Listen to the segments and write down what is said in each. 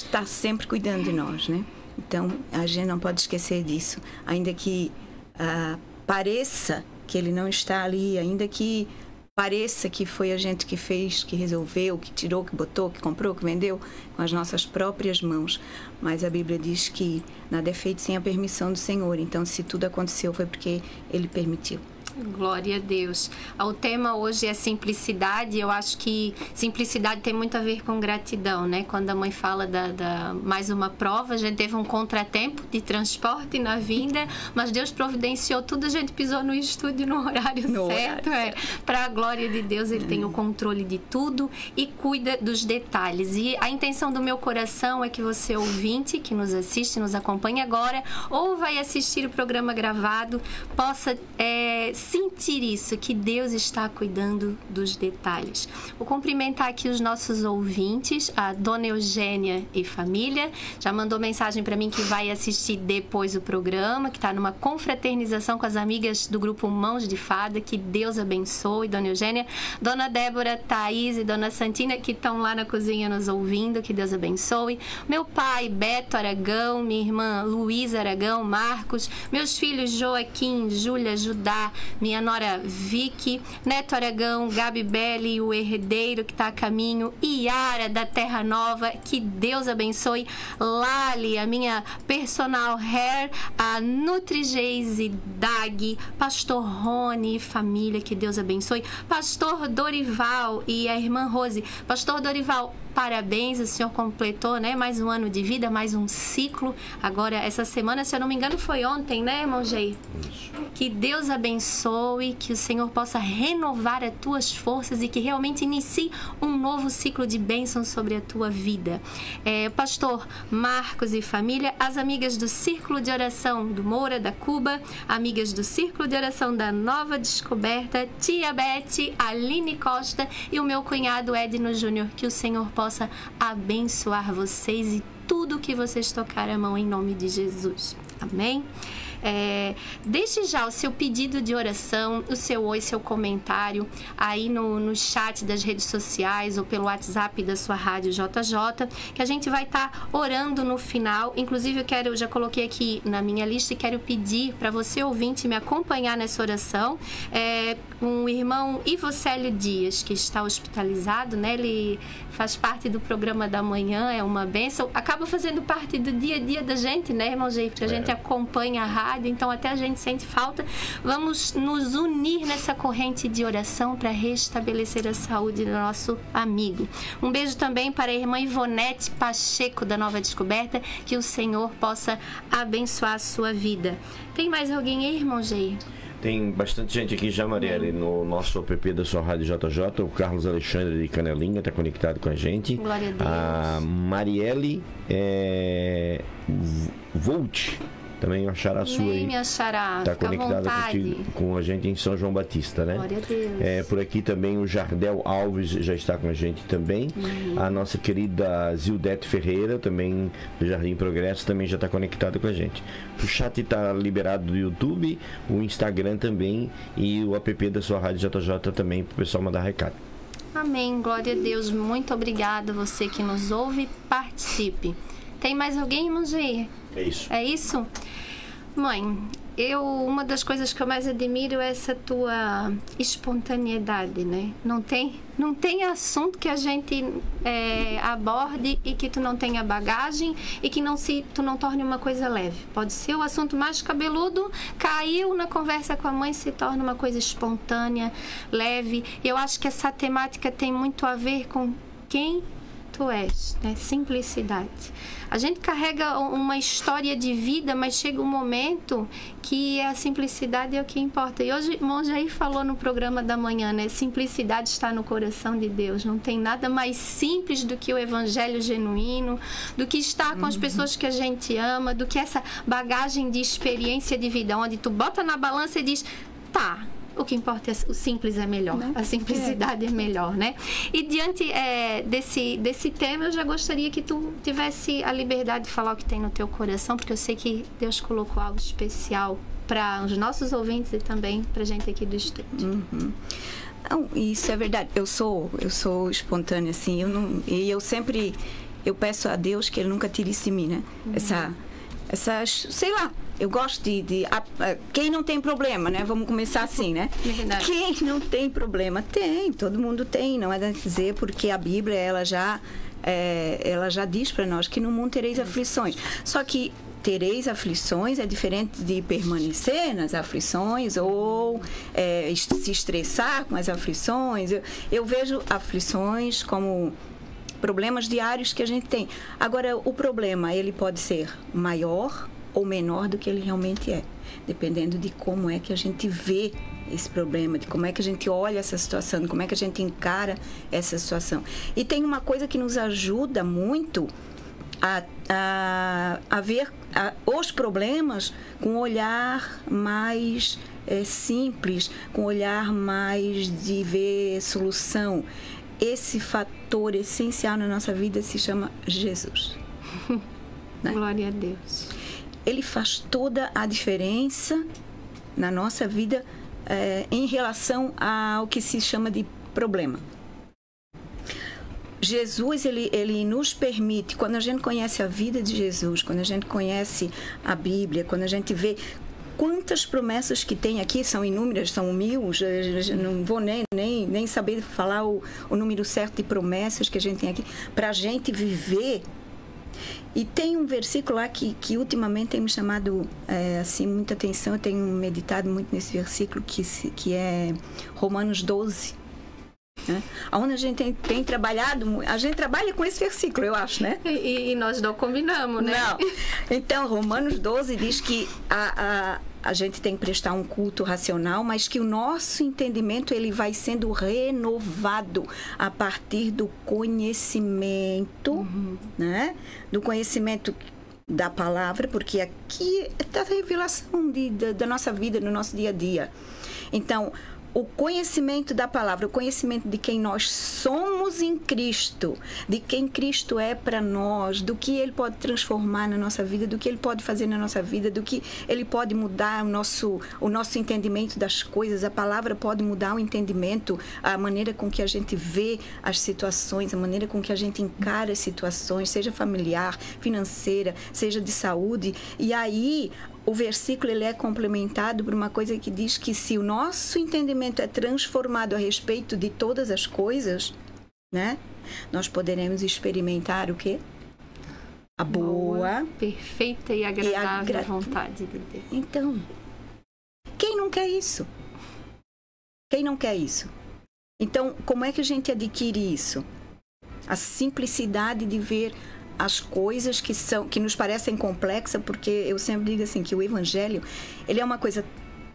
está sempre cuidando de nós, né? Então, a gente não pode esquecer disso. Ainda que pareça que Ele não está ali, ainda que pareça que foi a gente que fez, que resolveu, que tirou, que botou, que comprou, que vendeu, com as nossas próprias mãos. Mas a Bíblia diz que nada é feito sem a permissão do Senhor. Então, se tudo aconteceu, foi porque Ele permitiu. Glória a Deus. O tema hoje é simplicidade. Eu acho que simplicidade tem muito a ver com gratidão, né? Quando a mãe fala da mais uma prova, a gente teve um contratempo de transporte na vinda, mas Deus providenciou tudo, a gente pisou no estúdio no horário certo. Para a glória de Deus, Ele tem o controle de tudo e cuida dos detalhes. E a intenção do meu coração é que você, ouvinte, que nos assiste, nos acompanha agora, ou vai assistir o programa gravado, possa sentir isso, que Deus está cuidando dos detalhes. Vou cumprimentar aqui os nossos ouvintes, a Dona Eugênia e família, já mandou mensagem para mim que vai assistir depois o programa, que está numa confraternização com as amigas do grupo Mãos de Fada, que Deus abençoe, Dona Eugênia. Dona Débora, Thaís e Dona Santina, que estão lá na cozinha nos ouvindo, que Deus abençoe. Meu pai, Beto Aragão, minha irmã Luísa Aragão, Marcos, meus filhos Joaquim, Júlia, Judá, minha nora Vicky, Neto Aragão, Gabi Belli, o herdeiro que está a caminho, Iara da Terra Nova, que Deus abençoe, Lali, a minha personal hair, a Nutrigeise, Dag, Pastor Rony e família, que Deus abençoe, Pastor Dorival e a irmã Rose. Pastor Dorival, parabéns, o senhor completou, né, mais um ano de vida, mais um ciclo. Agora, essa semana, se eu não me engano, foi ontem, né, irmão Jair? Que Deus abençoe, que o Senhor possa renovar as tuas forças e que realmente inicie um novo ciclo de bênçãos sobre a tua vida. Pastor Marcos e família, as amigas do Círculo de Oração do Moura, da Cuba, amigas do Círculo de Oração da Nova Descoberta, tia Beth, Aline Costa e o meu cunhado Edno Júnior, que o Senhor possa abençoar vocês e tudo que vocês tocarem a mão em nome de Jesus. Amém? Deixe já o seu pedido de oração, o seu oi, seu comentário aí no chat das redes sociais ou pelo WhatsApp da sua rádio JJ, que a gente vai estar orando no final. Inclusive eu já coloquei aqui na minha lista e quero pedir para você, ouvinte, me acompanhar nessa oração. Um irmão Ivocélio Dias, que está hospitalizado, né? Ele faz parte do programa da manhã, é uma bênção, acaba fazendo parte do dia a dia da gente, né, irmão Jair? Porque a gente acompanha a rádio, então até a gente sente falta. Vamos nos unir nessa corrente de oração para restabelecer a saúde do nosso amigo. Um beijo também para a irmã Ivonete Pacheco, da Nova Descoberta, que o Senhor possa abençoar a sua vida. Tem mais alguém aí, irmão Jair? Tem bastante gente aqui já, Marielle, no nosso app da sua rádio JJ. O Carlos Alexandre de Canelinha está conectado com a gente. Glória a Deus. A Marielle Volt, também a xará sua aí. Minha xará, está conectada com a gente em São João Batista, né? Glória a Deus. Por aqui também o Jardel Alves já está com a gente também. A nossa querida Zildete Ferreira, também do Jardim Progresso, também já está conectada com a gente. O chat está liberado do YouTube, o Instagram também e o app da sua rádio JJ também, para o pessoal mandar recado. Amém, glória a Deus. Muito obrigada você que nos ouve, participe. Tem mais alguém, irmão Jair? É isso. É isso? Mãe, uma das coisas que eu mais admiro é essa tua espontaneidade, né? Não tem assunto que a gente aborde e que tu não tenha bagagem e que tu não torne uma coisa leve. Pode ser o assunto mais cabeludo, caiu na conversa com a mãe, se torna uma coisa espontânea, leve. Eu acho que essa temática tem muito a ver com quem tu és, né? Simplicidade. A gente carrega uma história de vida, mas chega um momento que a simplicidade é o que importa. E hoje o irmão Jair falou no programa da manhã, né? Simplicidade está no coração de Deus. Não tem nada mais simples do que o evangelho genuíno, do que estar com as pessoas que a gente ama, do que essa bagagem de experiência de vida, onde tu bota na balança e diz, tá, o que importa é o simples é melhor, né? A simplicidade é melhor, né? E diante desse tema, eu já gostaria que tu tivesse a liberdade de falar o que tem no teu coração, porque eu sei que Deus colocou algo especial para os nossos ouvintes e também para a gente aqui do estúdio. Não, isso é verdade. Eu sou espontânea, assim. Eu sempre eu peço a Deus que Ele nunca tire isso de mim, né? Sei lá, eu gosto quem não tem problema, né? Vamos começar assim, né? Verdade. Quem não tem problema? Tem, todo mundo tem. Não é de dizer, porque a Bíblia, ela já diz para nós que no mundo tereis aflições. Só que tereis aflições é diferente de permanecer nas aflições ou se estressar com as aflições. Eu vejo aflições como problemas diários que a gente tem. Agora, o problema, ele pode ser maior ou menor do que ele realmente é, dependendo de como é que a gente vê esse problema, de como é que a gente olha essa situação, de como é que a gente encara essa situação. E tem uma coisa que nos ajuda muito a ver os problemas com um olhar mais simples, com um olhar mais de ver solução. Esse fator essencial na nossa vida se chama Jesus. Né? Glória a Deus. Ele faz toda a diferença na nossa vida em relação ao que se chama de problema. Jesus, ele nos permite, quando a gente conhece a vida de Jesus, quando a gente conhece a Bíblia, quando a gente vê quantas promessas que tem aqui, são inúmeras, são 1000, não vou nem saber falar o número certo de promessas que a gente tem aqui, para a gente viver. E tem um versículo lá que ultimamente tem me chamado assim, muita atenção, eu tenho meditado muito nesse versículo, que é Romanos 12. Né? Onde a gente tem trabalhado, a gente trabalha com esse versículo, eu acho, né? E nós não combinamos, né? Não. Então, Romanos 12 diz que a gente tem que prestar um culto racional, mas que o nosso entendimento ele vai sendo renovado a partir do conhecimento, né? Do conhecimento da palavra, porque aqui está a revelação da nossa vida, no nosso dia a dia. Então, o conhecimento da palavra, o conhecimento de quem nós somos em Cristo, de quem Cristo é para nós, do que Ele pode transformar na nossa vida, do que Ele pode fazer na nossa vida, do que Ele pode mudar o nosso entendimento das coisas. A palavra pode mudar o entendimento, a maneira com que a gente vê as situações, a maneira com que a gente encara as situações, seja familiar, financeira, seja de saúde. E aí o versículo ele é complementado por uma coisa que diz que se o nosso entendimento é transformado a respeito de todas as coisas, né, nós poderemos experimentar o quê? A boa, perfeita e agradável vontade de Deus. Então, quem não quer isso? Quem não quer isso? Então, como é que a gente adquire isso? A simplicidade de ver as coisas que nos parecem complexas, porque eu sempre digo assim, que o Evangelho, ele é uma coisa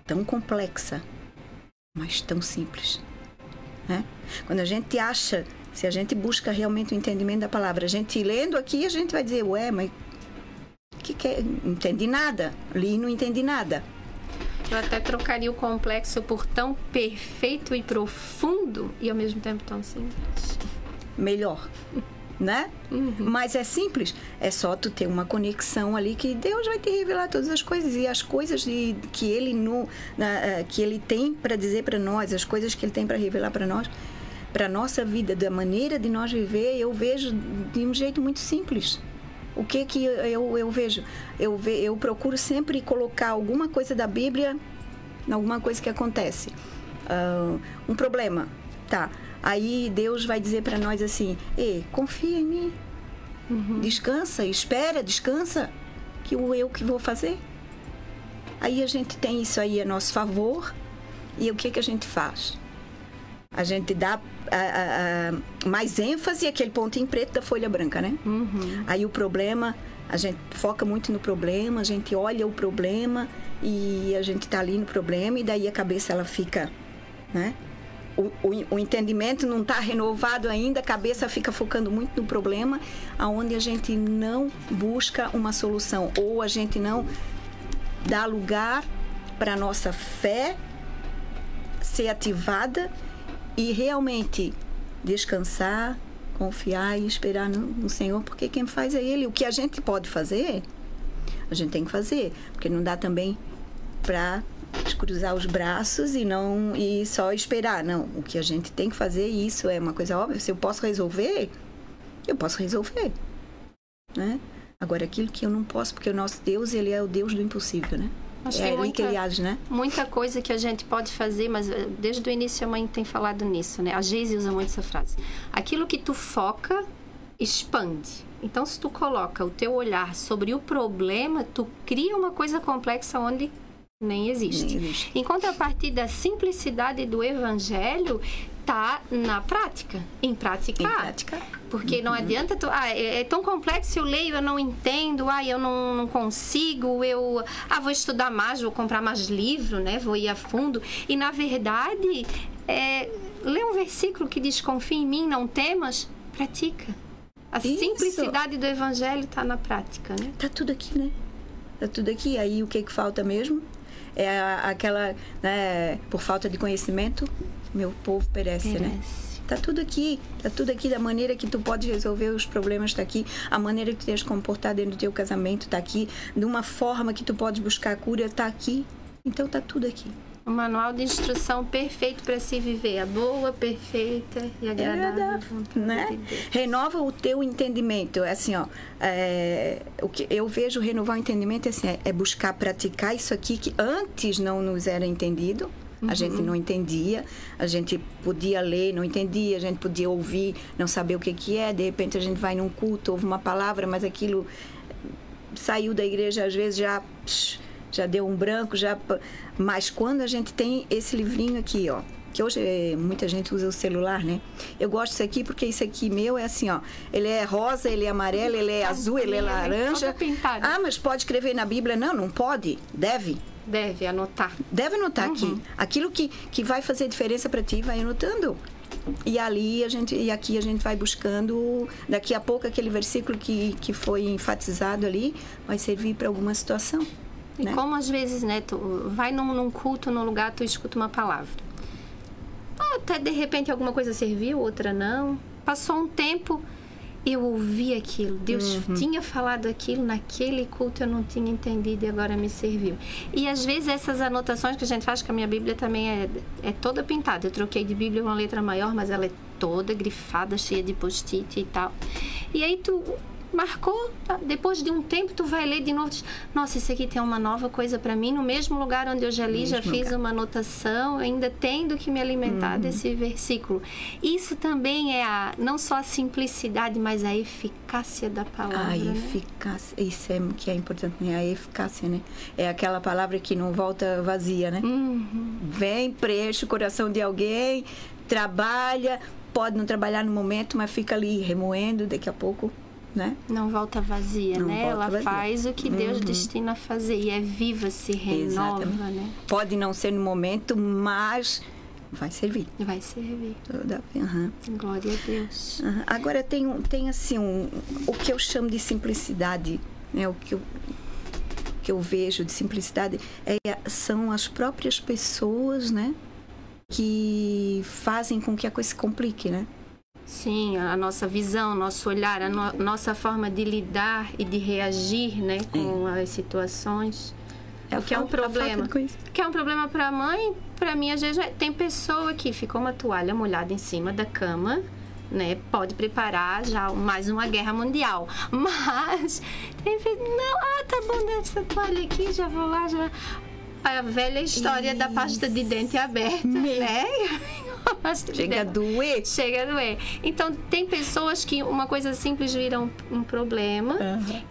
tão complexa, mas tão simples. Né? Quando a gente acha, se a gente busca realmente o entendimento da palavra, a gente lendo aqui, a gente vai dizer, mas que é? Não entendi nada, li e não entendi nada. Eu até trocaria o complexo por tão perfeito e profundo e ao mesmo tempo tão simples. Melhor. Né? Mas é simples, é só tu ter uma conexão ali que Deus vai te revelar todas as coisas e as coisas que Ele tem para dizer para nós, as coisas que Ele tem para revelar para nós, para nossa vida, da maneira de nós viver, eu vejo de um jeito muito simples. O que eu vejo? Eu procuro sempre colocar alguma coisa da Bíblia em alguma coisa que acontece. Um problema, tá? Aí Deus vai dizer para nós assim, confia em mim, descansa, espera, descansa, que eu que vou fazer. Aí a gente tem isso aí a nosso favor, e o que a gente faz? A gente dá mais ênfase àquele pontinho preto da folha branca, né? Aí o problema, a gente foca muito no problema, a gente olha o problema e a gente tá ali no problema, e daí a cabeça ela fica, né? O entendimento não está renovado ainda, a cabeça fica focando muito no problema, aonde a gente não busca uma solução, ou a gente não dá lugar para a nossa fé ser ativada e realmente descansar, confiar e esperar no Senhor, porque quem faz é Ele. O que a gente pode fazer, a gente tem que fazer, porque não dá também para cruzar os braços e só esperar. Não, o que a gente tem que fazer, isso é uma coisa óbvia. Se eu posso resolver, eu posso resolver. né? Agora, aquilo que eu não posso, porque o nosso Deus, ele é o Deus do impossível, né? Acho é ali que ele age, né? Muita coisa que a gente pode fazer, mas desde o início a mãe tem falado nisso, né? A Geise usa muito essa frase. Aquilo que tu foca, expande. Então, se tu coloca o teu olhar sobre o problema, tu cria uma coisa complexa onde nem existe. Em contrapartida, a simplicidade do evangelho tá na prática, em praticar. Porque não adianta tu, é tão complexo, eu leio, eu não entendo, eu não consigo, vou estudar mais, vou comprar mais livro, né? Vou ir a fundo. E na verdade, lê um versículo que diz: confia em mim, não temas, pratica. A simplicidade do evangelho está na prática, né? Tá tudo aqui, né? Tá tudo aqui. Aí o que falta mesmo? É aquela, né, por falta de conhecimento, meu povo perece, né? Tá tudo aqui da maneira que tu pode resolver os problemas, tá aqui, a maneira que tu tens de comportar dentro do teu casamento tá aqui, de uma forma que tu podes buscar a cura tá aqui, então tá tudo aqui. Um manual de instrução perfeito para se viver, a boa, perfeita e agradável, né? Renova o teu entendimento, assim, ó, o que eu vejo renovar o entendimento assim, é buscar praticar isso aqui que antes não nos era entendido. A gente não entendia, a gente podia ler, não entendia, a gente podia ouvir, não saber o que é, de repente a gente vai num culto, ouve uma palavra, mas aquilo saiu da igreja, às vezes já deu um branco, mas quando a gente tem esse livrinho aqui, ó, que hoje muita gente usa o celular, né? Eu gosto disso aqui porque isso aqui meu é assim, ó, ele é rosa, ele é amarelo, ele é azul, ele é laranja. Mas pode escrever na Bíblia? Não pode, deve. Deve anotar. Deve anotar aqui. Aquilo que vai fazer diferença para ti, vai anotando. E aqui a gente vai buscando, daqui a pouco aquele versículo que foi enfatizado ali vai servir para alguma situação. E né? Como às vezes, né, tu vai num culto, num lugar, tu escuta uma palavra. Até de repente alguma coisa serviu, outra não. Passou um tempo, eu ouvi aquilo. Deus tinha falado aquilo, naquele culto eu não tinha entendido e agora me serviu. E às vezes essas anotações que a gente faz, que a minha Bíblia também é toda pintada. Eu troquei de Bíblia uma letra maior, mas ela é toda grifada, cheia de post-it e tal. E aí tu marcou, depois de um tempo tu vai ler de novo, diz, nossa, isso aqui tem uma nova coisa para mim, no mesmo lugar onde eu já li, já fiz uma anotação, ainda tendo que me alimentar desse versículo. Isso também é não só a simplicidade, mas a eficácia da palavra. A eficácia, né? Isso é que é importante, né? A eficácia, né? É aquela palavra que não volta vazia, né? Vem, preenche o coração de alguém, trabalha, pode não trabalhar no momento, mas fica ali remoendo, daqui a pouco, né? Não volta vazia, não né? Volta Ela vazia. Faz o que Deus destina a fazer e é viva, se renova, exatamente, né? Pode não ser no momento, mas vai servir. Vai servir. Glória a Deus. Agora tem assim o que eu chamo de simplicidade, né? O que eu vejo de simplicidade são as próprias pessoas, né? Que fazem com que a coisa se complique, né? Sim, a nossa visão, nosso olhar, a nossa forma de lidar e de reagir, né, com as situações. O que é um problema. Que é um problema para a mãe, para mim, às vezes, tem pessoa que ficou uma toalha molhada em cima da cama, né, pode preparar já mais uma guerra mundial. Mas, tem tá bom, dessa toalha aqui, já vou lá, já... A velha história da pasta de dente aberta, né? Chega a doer. Chega a doer. Então, tem pessoas que uma coisa simples vira um problema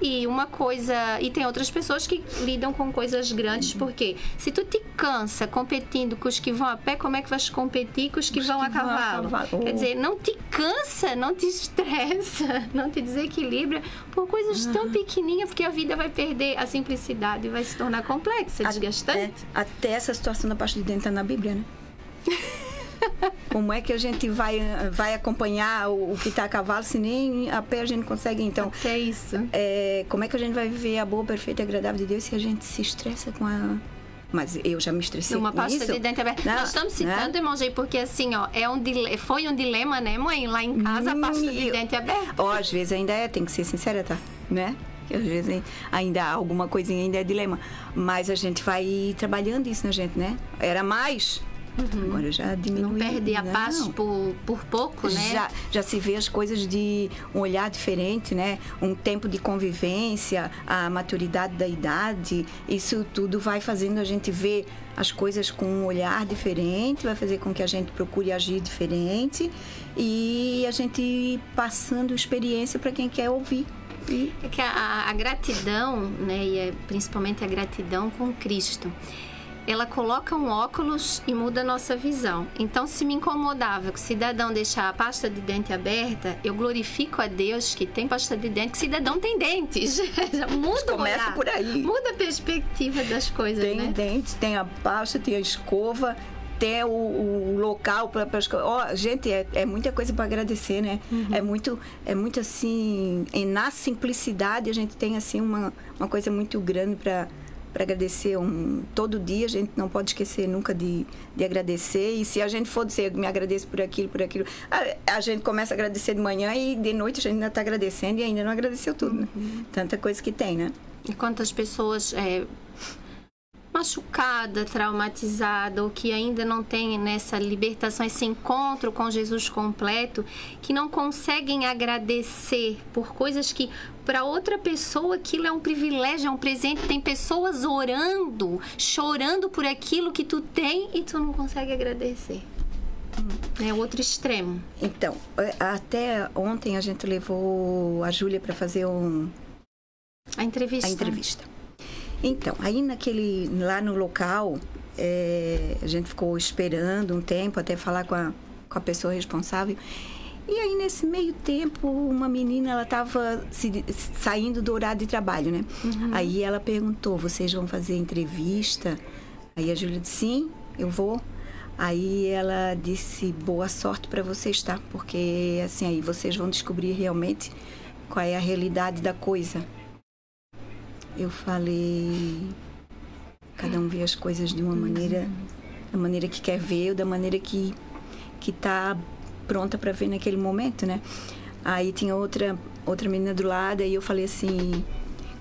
e uma coisa... E tem outras pessoas que lidam com coisas grandes, porque se tu te cansa competindo com os que vão a pé, como é que vais competir com os que vão a cavalo? Quer dizer, não te cansa, não te estressa, não te desequilibra por coisas tão pequenininhas, porque a vida vai perder a simplicidade e vai se tornar complexa, desgastante. Até essa situação da pasta de dente tá na Bíblia, né? Como é que a gente vai acompanhar o que está a cavalo se nem a pé a gente consegue, então? Até isso. Como é que a gente vai viver a boa, perfeita e agradável de Deus se a gente se estressa com a... Mas eu já me estressei com isso. Uma pasta de dente aberta. Nós estamos citando, irmão G, porque assim, ó, foi um dilema, né, mãe? Lá em casa, a pasta de dente aberta. Às vezes ainda tem que ser sincera, tá? Né? Às vezes ainda alguma coisinha ainda é dilema. Mas a gente vai trabalhando isso na gente, né? Era mais... Agora já diminui. Não perde a paz por pouco, né? Já se vê as coisas de um olhar diferente, né? Um tempo de convivência, a maturidade da idade, isso tudo vai fazendo a gente ver as coisas com um olhar diferente, vai fazer com que a gente procure agir diferente e a gente passando experiência para quem quer ouvir. É que a gratidão, né, e principalmente a gratidão com Cristo, ela coloca um óculos e muda a nossa visão. Então, se me incomodava que o cidadão deixar a pasta de dente aberta, eu glorifico a Deus que tem pasta de dente, que o cidadão tem dentes. Já muda o Começa olhar, por aí. Muda a perspectiva das coisas, tem, né? Tem dentes, tem a pasta, tem a escova, tem o local para as coisas. Gente, é muita coisa para agradecer, né? É muito assim, na simplicidade a gente tem assim uma coisa muito grande para agradecer. Todo dia a gente não pode esquecer nunca de agradecer, e se a gente for dizer me agradeço por aquilo, a gente começa a agradecer de manhã e de noite a gente ainda está agradecendo e ainda não agradeceu tudo, né? Tanta coisa que tem, né? E quantas pessoas machucada, traumatizada, ou que ainda não tem nessa libertação, esse encontro com Jesus completo, que não conseguem agradecer por coisas que para outra pessoa aquilo é um privilégio, é um presente. Tem pessoas orando, chorando por aquilo que tu tem e tu não consegue agradecer. É o outro extremo. Então, até ontem a gente levou a Júlia para fazer a entrevista. Então, aí lá no local, a gente ficou esperando um tempo até falar com a pessoa responsável. E aí, nesse meio tempo, uma menina, ela estava saindo do horário de trabalho, né? Aí ela perguntou, vocês vão fazer entrevista? Aí a Júlia disse, sim, eu vou. Aí ela disse, boa sorte para vocês, tá? Porque, assim, aí vocês vão descobrir realmente qual é a realidade da coisa. Eu falei, cada um vê as coisas de uma maneira, da maneira que quer ver, ou da maneira que está pronta para ver naquele momento, né? Aí tinha outra menina do lado, e eu falei assim,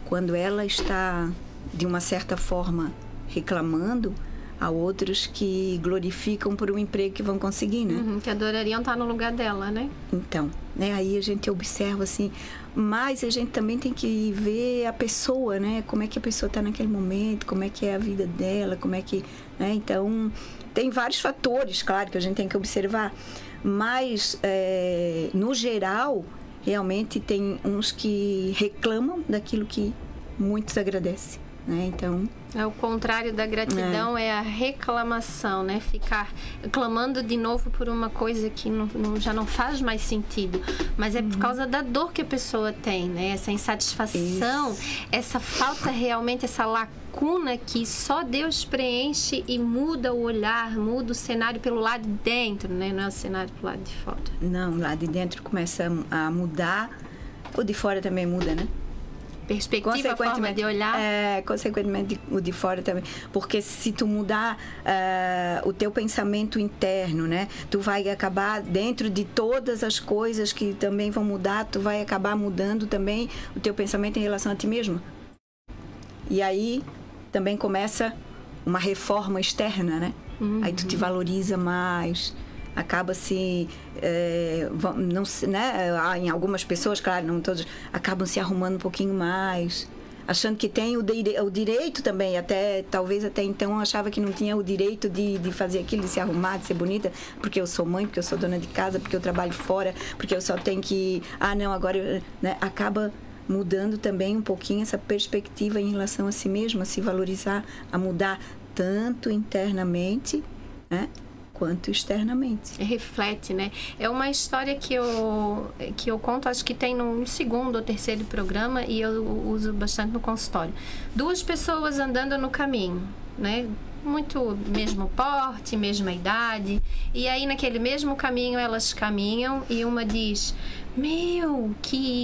quando ela está, de uma certa forma, reclamando, há outros que glorificam por um emprego que vão conseguir, né? Que adorariam estar no lugar dela, né? Então, né? Aí a gente observa assim, mas a gente também tem que ver a pessoa, né? Como é que a pessoa está naquele momento, como é que é a vida dela, como é que... né? Então, tem vários fatores, claro, que a gente tem que observar. Mas, no geral, realmente tem uns que reclamam daquilo que muitos agradecem, né? Então... É o contrário da gratidão, é a reclamação, né? Ficar clamando de novo por uma coisa que já não faz mais sentido. Mas é por causa da dor que a pessoa tem, né? Essa insatisfação, essa falta realmente, essa lacuna que só Deus preenche e muda o olhar, muda o cenário pelo lado de dentro, né? Não é o cenário pelo lado de fora. Não, lá de dentro começa a mudar, o de fora também muda, né? Perspectiva, forma de olhar. Consequentemente, o de fora também. Porque se tu mudar o teu pensamento interno, né? Tu vai acabar, dentro de todas as coisas que também vão mudar, tu vai acabar mudando também o teu pensamento em relação a ti mesmo. E aí, também começa uma reforma externa, né? Aí tu te valoriza mais... acaba-se, né? Em algumas pessoas, claro, não todos, acabam se arrumando um pouquinho mais, achando que tem o direito também, talvez até então achava que não tinha o direito de fazer aquilo, de se arrumar, de ser bonita, porque eu sou mãe, porque eu sou dona de casa, porque eu trabalho fora, porque eu só tenho que... não, agora... né? Acaba mudando também um pouquinho essa perspectiva em relação a si mesmo, a se valorizar, a mudar tanto internamente, né? Quanto externamente. Reflete, né? É uma história que eu conto, acho que tem no segundo ou terceiro programa, e eu uso bastante no consultório. 2 pessoas andando no caminho, né? Muito mesmo porte, mesma idade, e aí naquele mesmo caminho elas caminham e uma diz,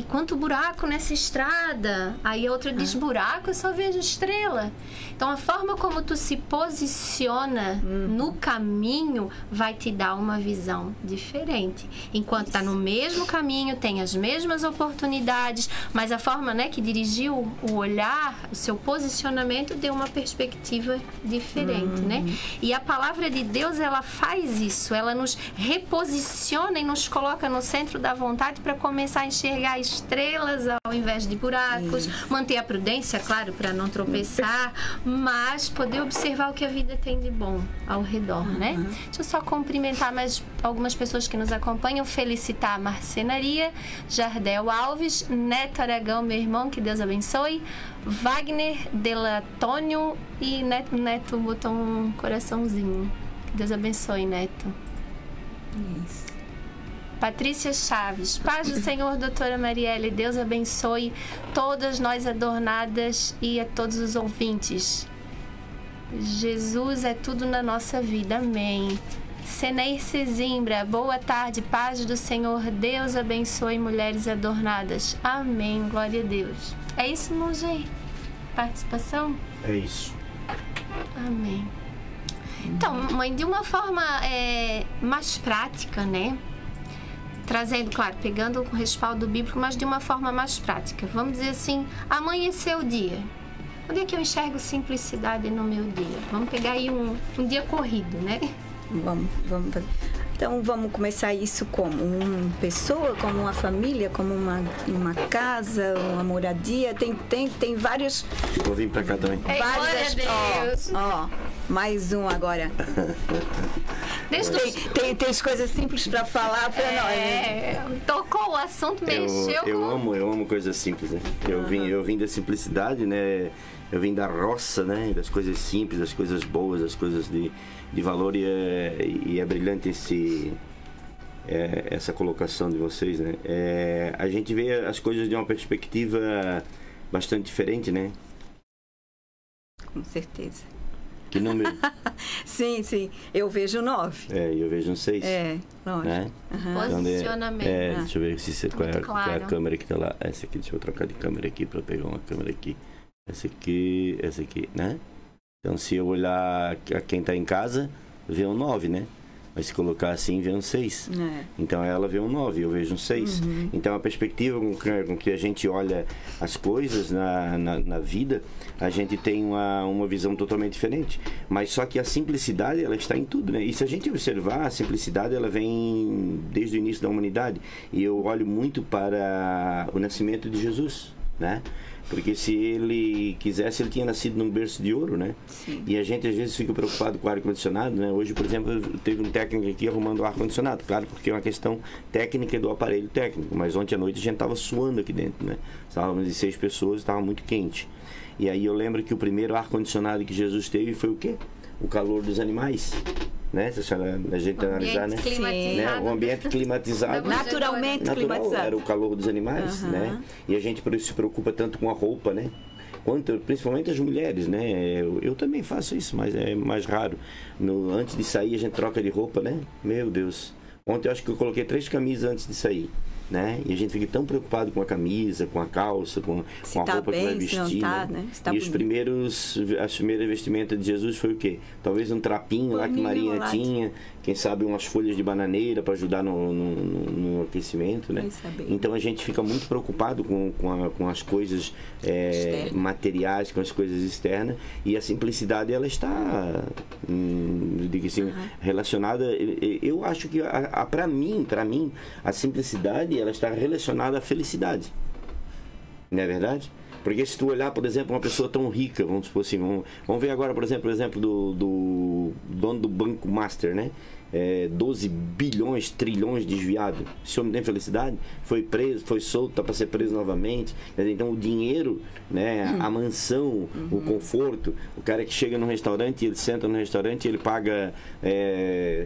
quanto buraco nessa estrada. Aí a outra diz, buraco, eu só vejo estrela. Então, a forma como tu se posiciona no caminho vai te dar uma visão diferente. Enquanto tá no mesmo caminho, tem as mesmas oportunidades, mas a forma, né, que dirigiu o olhar, o seu posicionamento, deu uma perspectiva diferente, né? E a palavra de Deus, ela faz isso. Ela nos reposiciona e nos coloca no centro da vontade para começar a enxergar estrelas ao invés de buracos, manter a prudência, claro, para não tropeçar, mas poder observar o que a vida tem de bom ao redor, né? Deixa eu só cumprimentar mais algumas pessoas que nos acompanham, felicitar a Marcenaria, Jardel Alves, Neto Aragão, meu irmão, que Deus abençoe, Wagner Delatônio e Neto botou um coraçãozinho. Que Deus abençoe, Neto. Isso. Patrícia Chaves, paz do Senhor, doutora Marielle, Deus abençoe todas nós adornadas e a todos os ouvintes. Jesus é tudo na nossa vida, amém. Seneir Zimbra, boa tarde, paz do Senhor, Deus abençoe mulheres adornadas, amém, glória a Deus. É isso, Nugê? Participação? É isso. Amém. Então, mãe, de uma forma mais prática, né? Trazendo, claro, pegando o respaldo bíblico, mas de uma forma mais prática. Vamos dizer assim, amanheceu o dia. Onde é que eu enxergo simplicidade no meu dia? Vamos pegar aí um dia corrido, né? Vamos fazer. Então, vamos começar isso como uma pessoa, como uma família, como uma casa, uma moradia. Tem vários... Vou vir pra cá também. Várias... Glória a Deus! Ó, mais um agora. Tem coisas simples para falar para nós. Tocou o assunto, mexeu. Eu amo coisas simples, né? Eu vim da simplicidade, né? Eu vim da roça, né? Das coisas simples, das coisas boas, das coisas de valor, e é brilhante essa colocação de vocês, né? A gente vê as coisas de uma perspectiva bastante diferente, né? Com certeza. Que número? Sim. Eu vejo 9. Eu vejo um 6. Lógico. Né? Posicionamento. Deixa eu ver qual é a câmera que tá lá. Essa aqui, deixa eu trocar de câmera aqui para pegar uma câmera aqui. Essa aqui, né? Então, se eu olhar a quem tá em casa, vê um 9, né? Mas se colocar assim, vê um 6. Então, ela vê um 9, eu vejo um 6. Então, a perspectiva com que a gente olha as coisas na vida, a gente tem uma visão totalmente diferente. Mas só que a simplicidade, ela está em tudo, né? E se a gente observar, a simplicidade, ela vem desde o início da humanidade. E eu olho muito para o nascimento de Jesus, né? Porque se ele quisesse, ele tinha nascido num berço de ouro, né? Sim. E a gente às vezes fica preocupado com o ar-condicionado, né? Hoje, por exemplo, teve um técnico aqui arrumando o ar-condicionado. Claro, porque é uma questão técnica do aparelho técnico. Mas ontem à noite a gente estava suando aqui dentro, né? Estávamos de 6 pessoas, estava muito quente. E aí eu lembro que o primeiro ar-condicionado que Jesus teve foi o quê? O calor dos animais. Né? Se a gente analisar, né? O ambiente climatizado. Naturalmente climatizado. Era o calor dos animais, né? E a gente por isso se preocupa tanto com a roupa, né? Principalmente as mulheres, né? Eu também faço isso, mas é mais raro. Antes de sair a gente troca de roupa, né? Meu Deus. Ontem eu acho que eu coloquei 3 camisas antes de sair. Né? E a gente fica tão preocupado com a camisa, com a calça, com a roupa que vai vestir. Né? E as primeiras vestimentas de Jesus foi o quê? Talvez um trapinho lá que Maria tinha, quem sabe umas folhas de bananeira para ajudar no aquecimento, né? Então a gente fica muito preocupado com as coisas materiais, com as coisas externas, e a simplicidade ela está relacionada. Eu acho que para mim a simplicidade ela está relacionada à felicidade, não é verdade? Porque se tu olhar, por exemplo, uma pessoa tão rica, vamos supor assim, vamos ver agora, por exemplo, o exemplo do dono do Banco Master, né? 12 bilhões, trilhões desviado. Esse homem tem felicidade? Foi preso, foi solto, está para ser preso novamente. Então o dinheiro, né, a mansão, o conforto, o cara que chega num restaurante, ele senta no restaurante, ele paga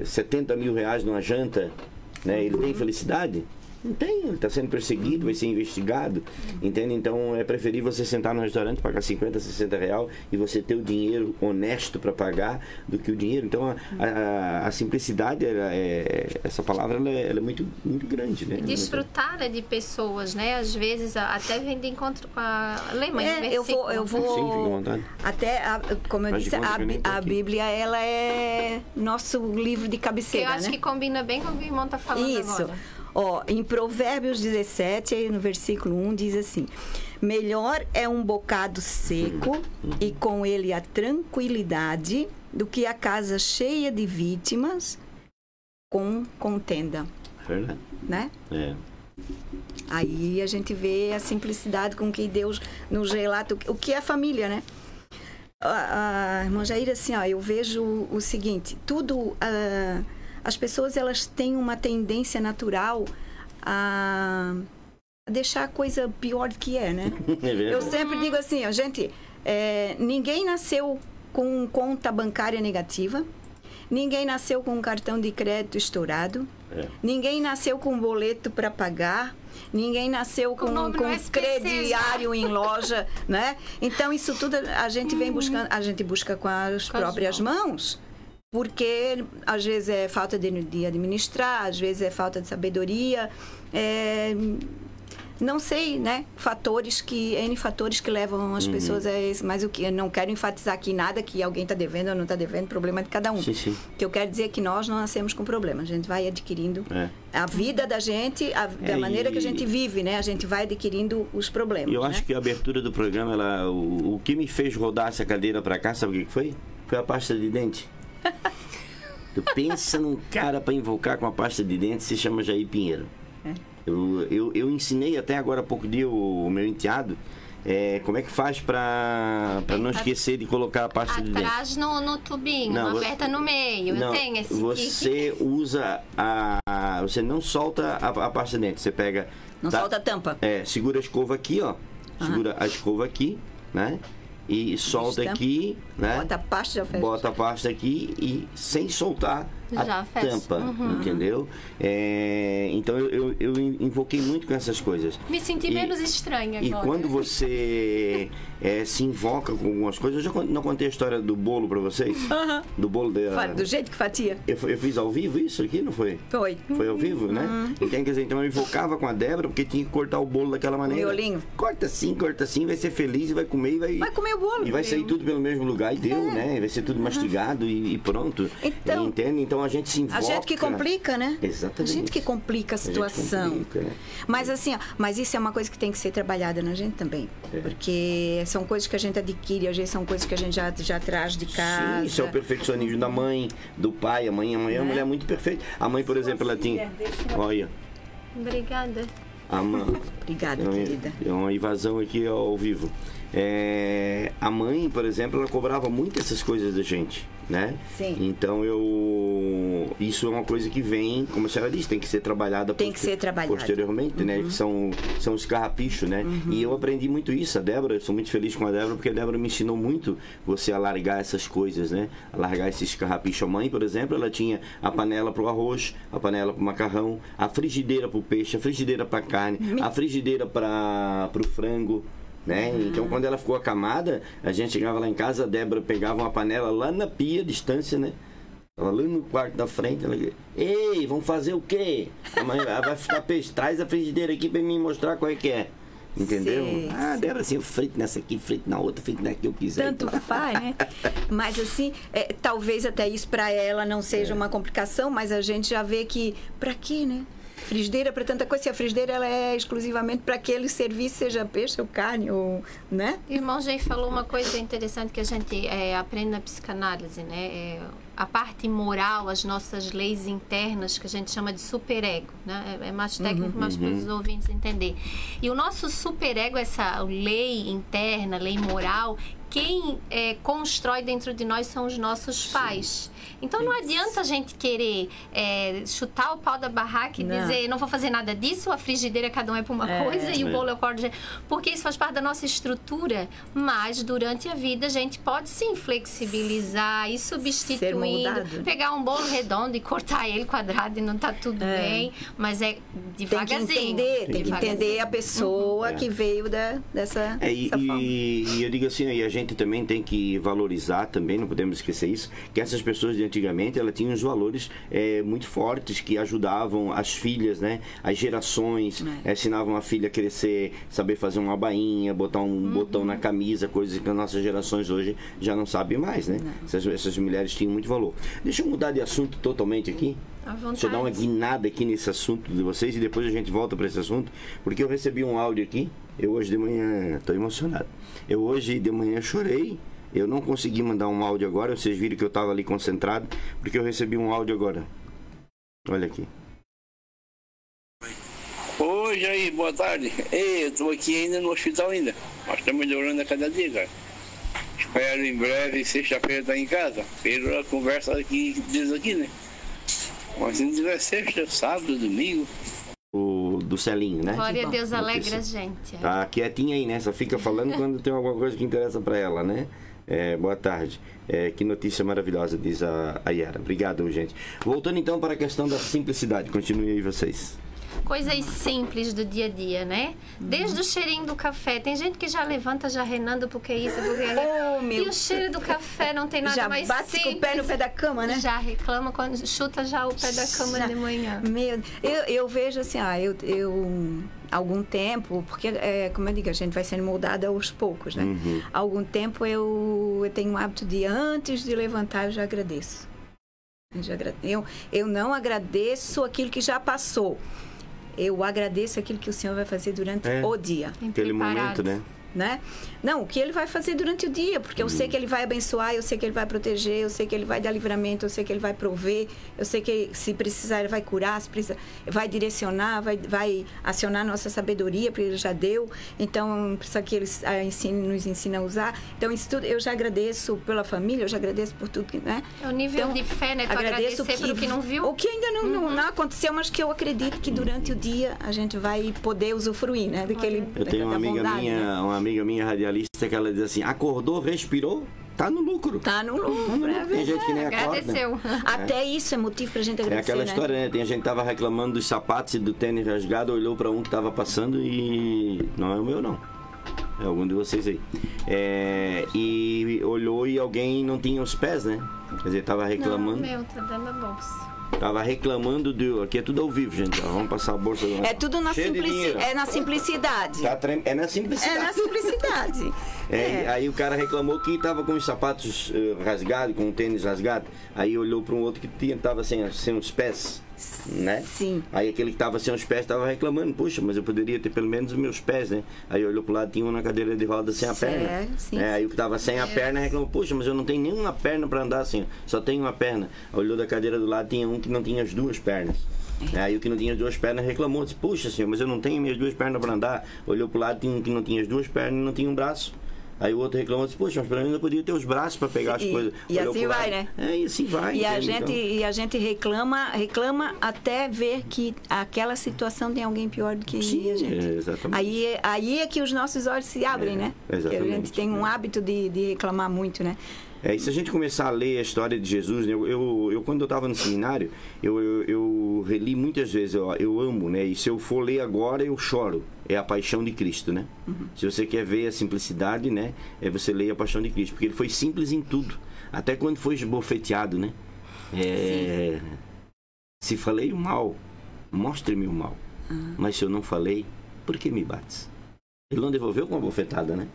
70 mil reais numa janta, né? Ele tem felicidade? Não tem, ele está sendo perseguido, vai ser investigado, entende? Então é preferível você sentar no restaurante, pagar 50, 60 real e você ter o dinheiro honesto para pagar do que o dinheiro. Então a simplicidade, essa palavra ela é muito, muito grande, né? E desfrutar, né, de pessoas, né? Às vezes até vem de encontro com a lema. Eu vou. Sim, fica à vontade. Até, como eu disse, a Bíblia ela é nosso livro de cabeceira, eu acho que combina bem com o que o irmão está falando Isso. agora. Ó, em Provérbios 17, no versículo 1, diz assim: melhor é um bocado seco e com ele a tranquilidade do que a casa cheia de vítimas com contenda. Verdade. Né? É. Aí a gente vê a simplicidade com que Deus nos relata o que é família, né? A irmã Jair, assim, ó, eu vejo o seguinte, tudo... as pessoas, elas têm uma tendência natural a deixar a coisa pior do que é, né? Eu sempre digo assim, ó, gente, ninguém nasceu com conta bancária negativa, ninguém nasceu com um cartão de crédito estourado, ninguém nasceu com um boleto para pagar, ninguém nasceu com crediário em loja, né? Então, isso tudo a gente vem buscando, a gente busca com as próprias mãos. Porque às vezes é falta de administrar, às vezes é falta de sabedoria, não sei, né? N fatores que levam as pessoas a isso. Mas o que eu não quero enfatizar aqui nada que alguém está devendo ou não está devendo, problema de cada um. Sim. O que eu quero dizer é que nós não nascemos com problema, a gente vai adquirindo a vida da gente, da maneira que a gente vive, né? A gente vai adquirindo os problemas. Eu acho que a abertura do programa, o que me fez rodar essa cadeira para cá, sabe o que foi? Foi a pasta de dente. Tu pensa num cara para invocar com a pasta de dente, se chama Jair Pinheiro. Eu ensinei até agora há pouco dia o meu enteado como é que faz para não esquecer de colocar a pasta de dente. Atrás no tubinho, não aperta no meio. Não, eu tenho esse você usa você não solta a pasta de dente, você pega... Não solta a tampa. Segura a escova aqui, ó. Segura a escova aqui, né? E solta aqui, né? Bota a pasta aqui e sem soltar a tampa, entendeu? Então eu invoquei muito com essas coisas. Me senti menos estranha agora. E quando você se invoca com algumas coisas, eu já não contei a história do bolo para vocês? Do bolo do jeito que fatia. Eu fiz ao vivo isso aqui, não foi? Foi ao vivo, né? Então eu invocava com a Débora porque tinha que cortar o bolo daquela maneira. Miolinho. Corta assim, vai ser feliz e vai comer vai comer o bolo. E vai sair tudo pelo mesmo lugar e deu, né? Vai ser tudo mastigado e pronto. Então, entende? Então a gente se invoca. A gente que complica, né? Exatamente. A gente que complica a situação. Mas assim, mas isso é uma coisa que tem que ser trabalhada na gente também. Porque são coisas que a gente adquire, às vezes são coisas que a gente já traz de casa. Sim, isso é o perfeccionismo da mãe, do pai. A mãe é uma mulher muito perfeita. A mãe, por exemplo, ela tinha... Olha. Obrigada. Obrigada, querida. É uma invasão aqui ao vivo. A mãe, por exemplo, ela cobrava muito essas coisas da gente, né? Sim. Então isso é uma coisa que vem, como a senhora disse, tem que ser trabalhada posteriormente, né? Que são os carrapichos, né? E eu aprendi muito isso, a Débora, eu sou muito feliz com a Débora, porque a Débora me ensinou muito você a largar essas coisas, né? A largar esses carrapichos. A mãe, por exemplo, ela tinha a panela pro arroz, a panela pro macarrão, a frigideira pro peixe, a frigideira pra carne, a frigideira pro frango, né? Então quando ela ficou acamada, a gente chegava lá em casa, a Débora pegava uma panela lá na pia, distância, né? Ela lá no quarto da frente, ela... Ei, vamos fazer o quê? A mãe vai ficar peixe, traz a frigideira aqui pra me mostrar qual é que é. Entendeu? Débora, assim, eu frito nessa aqui, frito na outra, frito na que eu quiser. Tanto faz, né? Mas assim, talvez até isso pra ela não seja uma complicação, mas a gente já vê que, pra quê, né? Frigideira para tanta coisa, se a frigideira ela é exclusivamente para aquele serviço, seja peixe ou carne, ou, né? O irmão Jay falou uma coisa interessante que a gente aprende na psicanálise, né? A parte moral, as nossas leis internas, que a gente chama de superego, né? É mais técnico, mas para os ouvintes entender. E o nosso superego, essa lei interna, lei moral, quem constrói dentro de nós são os nossos pais. Então não adianta a gente querer chutar o pau da barraca e dizer não vou fazer nada disso, a frigideira cada um é para uma coisa e o bolo eu corto, porque isso faz parte da nossa estrutura, mas durante a vida a gente pode sim flexibilizar e substituir moldado. Pegar um bolo redondo e cortar ele quadrado e não tá tudo bem, mas é devagarzinho. Tem que entender a pessoa que veio dessa forma. E eu digo assim, e a gente também tem que valorizar também, não podemos esquecer isso, que essas pessoas de antigamente, elas tinham uns valores muito fortes que ajudavam as filhas, né? As gerações, ensinavam a filha a crescer, saber fazer uma bainha, botar um botão na camisa, coisas que as nossas gerações hoje já não sabem mais, né? Essas mulheres tinham muito valor. Deixa eu mudar de assunto totalmente aqui. Deixa eu dar uma guinada aqui nesse assunto de vocês e depois a gente volta para esse assunto, porque eu recebi um áudio aqui. Eu hoje de manhã estou emocionado. Eu hoje de manhã chorei. Eu não consegui mandar um áudio agora. Vocês viram que eu estava ali concentrado, porque eu recebi um áudio agora. Olha aqui. Oi, Jair, boa tarde. Ei, eu estou aqui ainda no hospital ainda. Nós estamos melhorando a cada dia, cara. Espero em breve, sexta-feira, estar em casa. Pela conversa aqui, diz aqui, né? Mas se não tiver sexta, sábado, domingo. Do Celinho, né? Glória a Deus, alegra a gente. Tá quietinha aí, né? Só fica falando quando tem alguma coisa que interessa para ela, né? Boa tarde. Que notícia maravilhosa, diz a Yara. Obrigado, gente. Voltando então para a questão da simplicidade. Continue aí vocês. Coisas simples do dia a dia, né? Desde o cheirinho do café. Tem gente que já levanta já renando porque isso, porque e o cheiro do café não tem nada já mais bate simples. com o pé no pé da cama, né? Já reclama quando chuta já o pé da cama de manhã. Eu vejo assim, algum tempo, porque, como eu digo, a gente vai sendo moldada aos poucos, né? Algum tempo eu tenho o hábito de, antes de levantar, eu já agradeço. Eu não agradeço aquilo que já passou. Eu agradeço aquilo que o Senhor vai fazer durante o dia. Aquele momento, né? Não, o que Ele vai fazer durante o dia, porque eu sei que Ele vai abençoar, eu sei que Ele vai proteger, eu sei que Ele vai dar livramento, eu sei que Ele vai prover, eu sei que se precisar Ele vai curar, se precisar, vai direcionar, vai acionar nossa sabedoria, porque Ele já deu, então precisa que Ele nos ensine a usar. Então isso tudo, eu já agradeço pela família, eu já agradeço por tudo, né? É o nível então, de fé, né? Tu agradecer pelo que não viu. O que ainda não aconteceu, mas que eu acredito que durante o dia a gente vai poder usufruir, né? Eu tenho uma amiga minha radialista, que ela diz assim, acordou, respirou, tá no lucro. Tá no lucro. Tem gente que nem acorda. Agradeceu. Até isso é motivo pra gente agradecer, aquela história, né? Tem gente que tava reclamando dos sapatos e do tênis rasgado, olhou para um que tava passando e não é o meu, não. É algum de vocês aí. E olhou e alguém não tinha os pés, né? Quer dizer, tava reclamando. Não, meu, tá dando a bolsa. Tava reclamando aqui é tudo ao vivo, gente. Vamos passar a bolsa. É tudo na simplicidade. É na simplicidade. É na simplicidade. É na simplicidade. Aí o cara reclamou que tava com os sapatos rasgados, com o tênis rasgado. Aí olhou para um outro que tava sem os pés, né? Sim. Aí aquele que tava sem os pés tava reclamando, puxa, mas eu poderia ter pelo menos os meus pés, né? Aí olhou pro lado, tinha um na cadeira de roda sem a perna. Sim. Aí o que tava sem a perna reclamou, puxa, mas eu não tenho nenhuma perna para andar assim, só tenho uma perna. Olhou da cadeira do lado, tinha um que não tinha as duas pernas. Aí o que não tinha as duas pernas reclamou, disse, puxa senhor, mas eu não tenho minhas duas pernas para andar. Olhou pro lado, tinha um que não tinha as duas pernas e não tinha um braço. Aí o outro reclamou, disse, poxa, mas pelo menos eu podia ter os braços para pegar as coisas. E assim vai, né? E assim vai. E a gente reclama até ver que aquela situação tem alguém pior do que a gente. Exatamente. Aí é que os nossos olhos se abrem, né? Exatamente. Porque a gente tem um hábito de reclamar muito, né? E se a gente começar a ler a história de Jesus, né, eu quando eu estava no seminário, eu reli muitas vezes, eu amo, né? E se eu for ler agora, eu choro. É a paixão de Cristo, né? Se você quer ver a simplicidade, né? Você lê a paixão de Cristo, porque ele foi simples em tudo. Até quando foi esbofeteado, né? Se falei o mal, mostre-me o mal. Mas se eu não falei, por que me bates? Ele não devolveu com uma bofetada, né?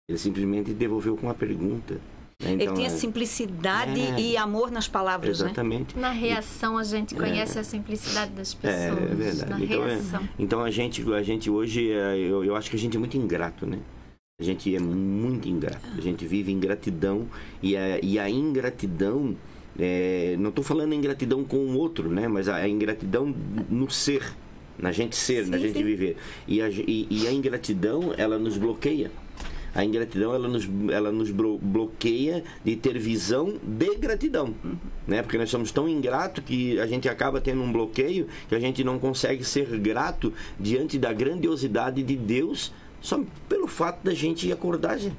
Ele simplesmente devolveu com uma pergunta. Então, ele tinha simplicidade e amor nas palavras, exatamente. Né? Na reação a gente conhece a simplicidade das pessoas. É verdade. Na reação. Então a gente hoje, eu acho que a gente é muito ingrato, né? A gente é muito ingrato. A gente vive ingratidão e a ingratidão, não estou falando ingratidão com o outro, né? Mas a ingratidão no ser, na gente ser, na gente viver. E a ingratidão, ela nos bloqueia. A ingratidão, ela nos bloqueia de ter visão de gratidão, né? Porque nós somos tão ingratos que a gente acaba tendo um bloqueio que a gente não consegue ser grato diante da grandiosidade de Deus Só pelo fato da gente acordar, gente.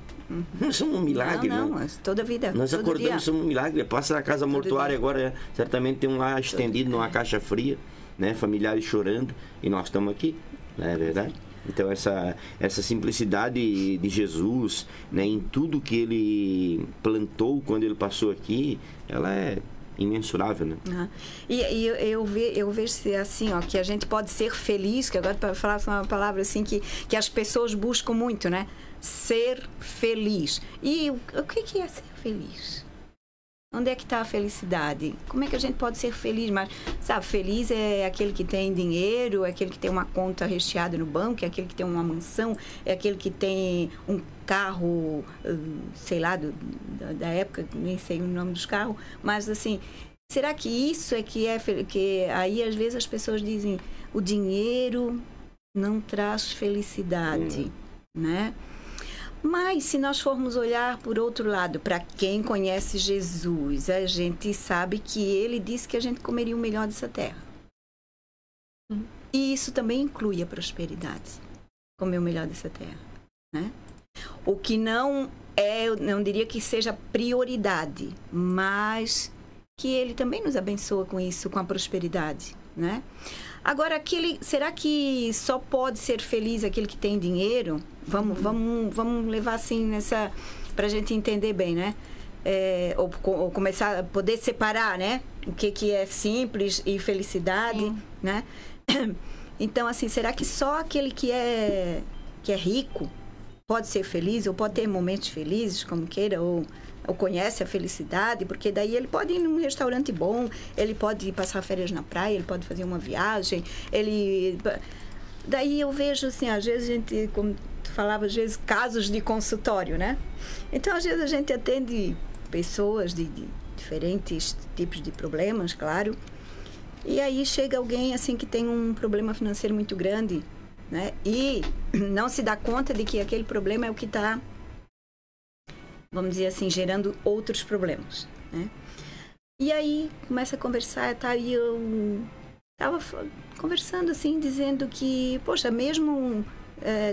Nós somos um milagre, não. Toda vida. Nós acordamos, dia. somos um milagre. Passa na casa mortuária agora, certamente tem um lá estendido numa caixa fria, né? Familiares chorando, e nós estamos aqui, não é verdade? Então essa simplicidade de Jesus, né, em tudo que ele plantou quando ele passou aqui, ela é imensurável, né? E eu vejo assim, ó, que a gente pode ser feliz, que agora para falar uma palavra assim que as pessoas buscam muito, né? Ser feliz. E o que é ser feliz? Onde é que está a felicidade? Como é que a gente pode ser feliz? Mas, sabe, feliz é aquele que tem dinheiro, é aquele que tem uma conta recheada no banco, é aquele que tem uma mansão, é aquele que tem um carro, sei lá, da época, nem sei o nome dos carros, mas assim, será que isso é que aí às vezes as pessoas dizem, o dinheiro não traz felicidade, né? Mas se nós formos olhar por outro lado, para quem conhece Jesus, a gente sabe que ele disse que a gente comeria o melhor dessa terra. E isso também inclui a prosperidade, comer o melhor dessa terra, né? O que não é, eu não diria que seja prioridade, mas que ele também nos abençoa com isso, com a prosperidade, né? Agora, será que só pode ser feliz aquele que tem dinheiro? Vamos levar assim para a gente entender bem, né? Ou começar a poder separar, né? O que é simples e felicidade, sim, né? Então, assim, será que só aquele que é rico pode ser feliz, ou pode ter momentos felizes, como queira, ou conhece a felicidade? Porque daí ele pode ir num restaurante bom, ele pode passar férias na praia, ele pode fazer uma viagem, daí eu vejo assim, às vezes a gente, como tu falava, às vezes casos de consultório, né? Então às vezes a gente atende pessoas de diferentes tipos de problemas, claro, e aí chega alguém assim que tem um problema financeiro muito grande, né? E não se dá conta de que aquele problema é o que está, vamos dizer assim, gerando outros problemas, né? E aí começa a conversar, tá? E eu estava conversando assim, dizendo que, poxa, mesmo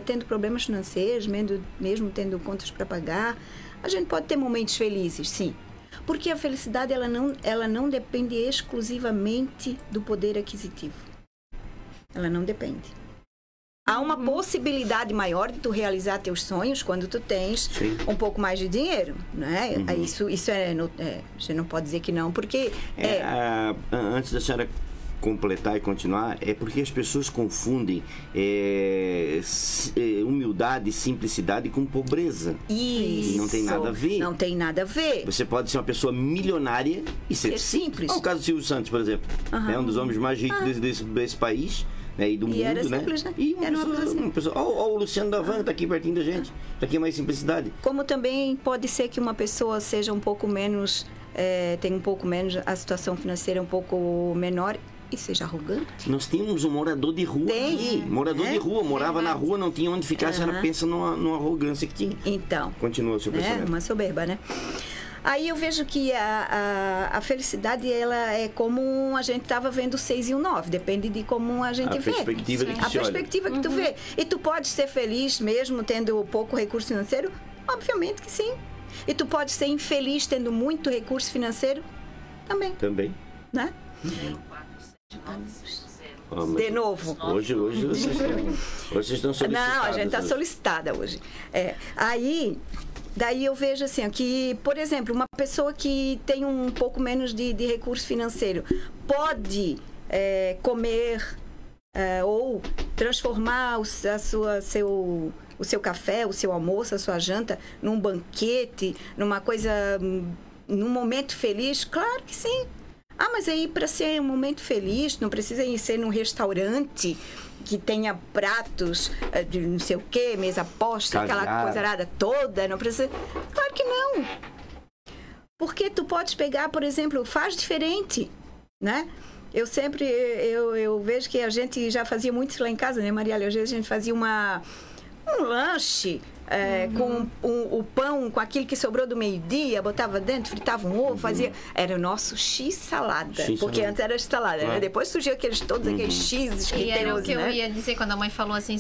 tendo problemas financeiros, mesmo tendo contas para pagar, a gente pode ter momentos felizes, sim. Porque a felicidade, ela não depende exclusivamente do poder aquisitivo. Ela não depende. Há uma possibilidade maior de tu realizar teus sonhos quando tu tens, sim, um pouco mais de dinheiro, né? Isso você não pode dizer que não, porque... Antes da senhora completar e continuar, é porque as pessoas confundem humildade e simplicidade com pobreza. Isso. E não tem nada a ver. Não tem nada a ver. Você pode ser uma pessoa milionária e ser simples. É o caso do Silvio Santos, por exemplo. É um dos homens mais ricos desse país, né, e do mundo, era simples, né? E uma pessoa, o Luciano Davan está aqui pertinho da gente. Está aqui mais simplicidade. Como também pode ser que uma pessoa seja um pouco menos, tenha um pouco menos, a situação financeira um pouco menor e seja arrogante. Nós tínhamos um morador de rua aqui. Morador de rua, morava na rua, não tinha onde ficar, a senhora pensa numa arrogância que tinha. Então. Continua o seu pensamento. Uma soberba, né? Aí eu vejo que a felicidade, ela é como a gente estava vendo o 6 e o 9. Depende de como a gente vê. A perspectiva de que se olha. A perspectiva que tu vê. E tu pode ser feliz mesmo tendo pouco recurso financeiro? Obviamente que sim. E tu pode ser infeliz tendo muito recurso financeiro? Também. Né? De novo. Hoje vocês estão solicitados. Não, a gente está solicitada hoje. Daí eu vejo assim, que, por exemplo, uma pessoa que tem um pouco menos de recurso financeiro pode comer ou transformar o seu café, o seu almoço, a sua janta num banquete, numa coisa, num momento feliz? Claro que sim. Mas aí para ser um momento feliz, não precisa ir ser num restaurante que tenha pratos de não sei o quê, mesa posta, aquela coisa arada toda, não precisa. Claro que não. Porque tu podes pegar, por exemplo, faz diferente, né? Eu sempre, eu vejo que a gente já fazia muito isso lá em casa, né, Mariela? Às vezes a gente fazia um lanche com o pão, com aquilo que sobrou do meio-dia, botava dentro, fritava um ovo, fazia... Era o nosso X-salada. Porque antes era salada, né? Depois surgiu todos aqueles X's que e tem era hoje, o que eu ia dizer quando a mãe falou assim,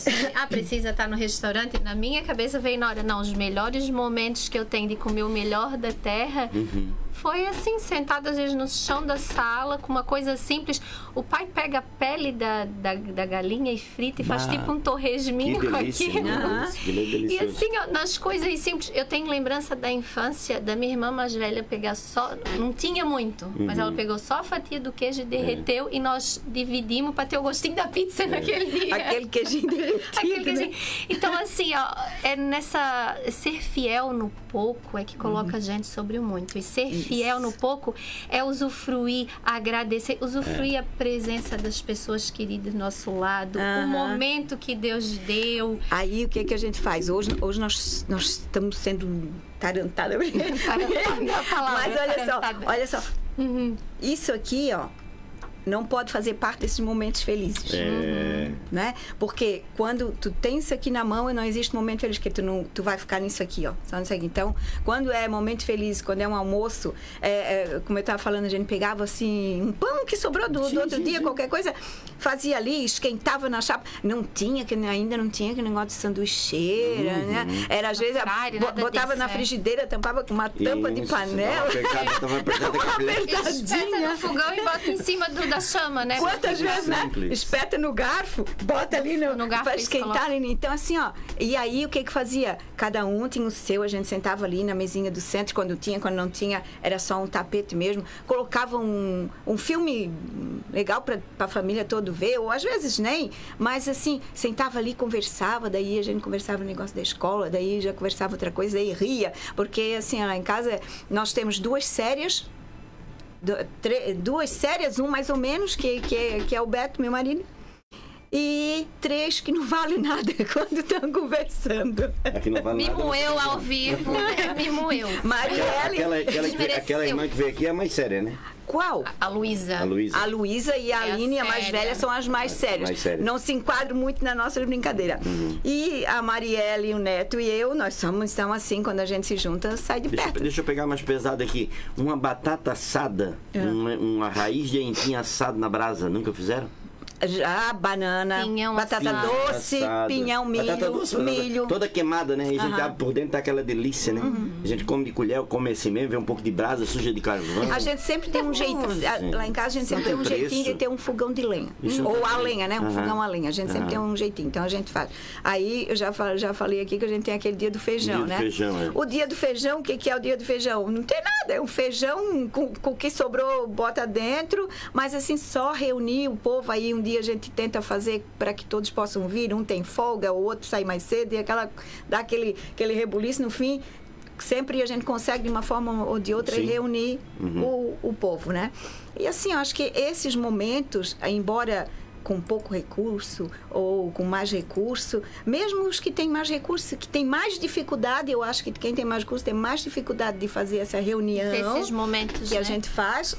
precisa estar no restaurante. Na minha cabeça veio na hora, não, os melhores momentos que eu tenho de comer o melhor da terra... Foi assim, sentado às vezes no chão da sala, com uma coisa simples. O pai pega a pele da galinha e frita e faz tipo um torresminho com aquilo. E assim, ó, nas coisas simples. Eu tenho lembrança da infância da minha irmã mais velha pegar só... Não tinha muito, mas ela pegou só a fatia do queijo e derreteu e nós dividimos para ter o gostinho da pizza naquele dia. Aquele queijinho derretido, né? Então, assim, ó, é nessa... Ser fiel no pouco é que coloca a gente sobre o muito. E ser fiel no pouco é usufruir, agradecer, usufruir a presença das pessoas queridas do nosso lado, o momento que Deus deu. Aí o que é que a gente faz? Hoje nós estamos sendo tarantada. Mas olha só. Isso aqui, ó, não pode fazer parte desses momentos felizes. Né? Porque quando tu tem isso aqui na mão, não existe momento feliz, porque tu vai ficar nisso aqui, ó. Só nisso aqui. Então, quando é momento feliz, quando é um almoço, como eu estava falando, a gente pegava assim, um pão que sobrou do outro dia, qualquer coisa, fazia ali, esquentava na chapa. Ainda não tinha aquele negócio de sanduicheira, né? Era às vezes, botava na frigideira, tampava com uma tampa de panela. Tava apertadinha. No fogão e bota em cima da chama, né? Quantas vezes, né? Espeta no garfo, bota ali no garfo para esquentar. Então, assim, ó. E aí, o que fazia? Cada um tinha o seu, a gente sentava ali na mesinha do centro, quando não tinha, era só um tapete mesmo. Colocava um filme legal para a família toda ver, ou às vezes nem, mas assim, sentava ali, conversava, daí a gente conversava o negócio da escola, daí já conversava outra coisa, daí ria, porque assim, lá em casa nós temos duas séries, um mais ou menos, que é o Beto, meu marido, e 3 que não valem nada quando estão conversando. Aqui não vale nada. Me moeu ao vivo, me moeu. Marielle. Aquela irmã que veio aqui é a mais séria, né? Qual? A Luísa. A Luísa e a Aline, a mais velha, são as mais sérias. Não se enquadram muito na nossa brincadeira. E a Marielle, o Neto e eu, nós somos, então assim, quando a gente se junta, sai de perto. Deixa eu pegar mais pesado aqui. Uma batata assada, uma raiz de aipim assado na brasa, nunca fizeram? Já, banana, pinhão batata doce, pinhão, milho. Toda queimada, né? E a gente abre por dentro, tá aquela delícia, né? A gente come de colher, come assim mesmo, vê um pouco de brasa, suja de carvão. A gente sempre tem um jeito, lá em casa a gente sempre tem um jeitinho de ter um fogão de lenha. Ou a lenha, né? Um fogão a lenha. A gente sempre tem um jeitinho, então a gente faz. Aí, eu já falei aqui que a gente tem aquele dia do feijão, né? O dia do feijão, o que é o dia do feijão? Não tem nada, é um feijão com o que sobrou, bota dentro, mas assim, só reunir o povo aí um dia. A gente tenta fazer para que todos possam vir, um tem folga, o outro sai mais cedo, e dá aquele rebuliço no fim. Sempre a gente consegue, de uma forma ou de outra, reunir o povo, né? E assim, eu acho que esses momentos, embora com pouco recurso ou com mais recurso, mesmo os que têm mais recurso, que têm mais dificuldade, eu acho que quem tem mais recurso tem mais dificuldade de fazer essa reunião. De ter esses momentos, que a gente faz,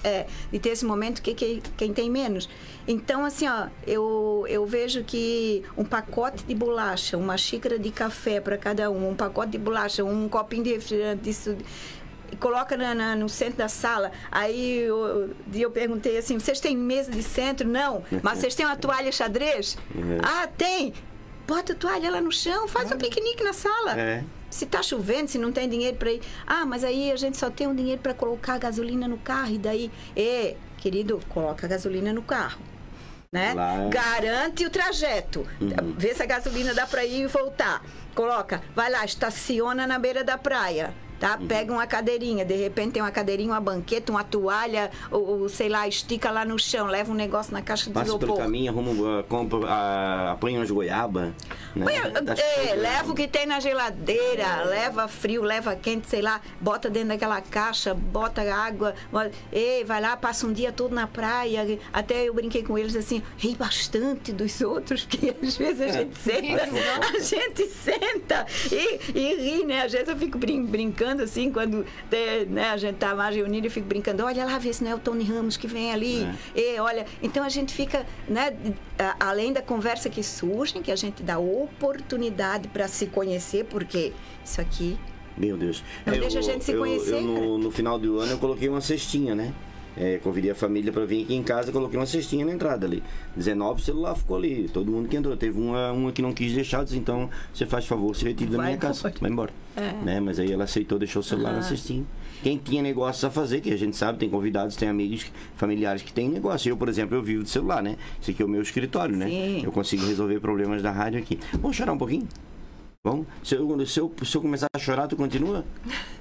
de ter esse momento que quem tem menos. Então, assim, ó, eu vejo que um pacote de bolacha, uma xícara de café para cada um pacote de bolacha, um copinho de refrigerante, isso... coloca no centro da sala. Aí eu perguntei assim, vocês têm mesa de centro? Não. Mas vocês têm uma toalha xadrez? Ah, tem. Bota a toalha lá no chão, faz um piquenique na sala. Se tá chovendo, se não tem dinheiro para ir. Ah, mas aí a gente só tem um dinheiro para colocar gasolina no carro. E daí, querido, coloca a gasolina no carro. Né? Garante o trajeto. Vê se a gasolina dá para ir e voltar. Coloca, vai lá, estaciona na beira da praia. Tá? Pega uma cadeirinha, de repente tem uma cadeirinha, uma banqueta, uma toalha, ou sei lá, estica lá no chão, leva um negócio na caixa de isopor. Passa pelo caminho, apanha umas goiabas. Né? Leva o que tem na geladeira, leva frio, leva quente, sei lá, bota dentro daquela caixa, bota água, vai lá, passa um dia todo na praia. Até eu brinquei com eles assim, ri bastante dos outros, porque às vezes a gente senta e ri, né? Às vezes eu fico brincando brincando assim, quando né, a gente tá mais reunido, eu fico brincando, olha lá, vê se não é o Tony Ramos que vem ali. E olha, então a gente fica, né, além da conversa que surge, que a gente dá oportunidade para se conhecer, porque isso aqui... Meu Deus. Não deixa a gente se conhecer. No final do ano eu coloquei uma cestinha, né? Convidei a família para vir aqui em casa, coloquei uma cestinha na entrada ali. 19, o celular ficou ali, todo mundo que entrou. Teve uma que não quis deixar, eu disse, então você faz favor, se retira da minha casa, vai embora. Né? Mas aí ela aceitou, deixou o celular na cestinha. Quem tinha negócios a fazer, que a gente sabe, tem convidados, tem amigos, familiares que têm negócio. Eu, por exemplo, eu vivo de celular, né? Esse aqui é o meu escritório, né? Sim. Eu consigo resolver problemas da rádio aqui. Vamos chorar um pouquinho? Bom, se eu começar a chorar, tu continua?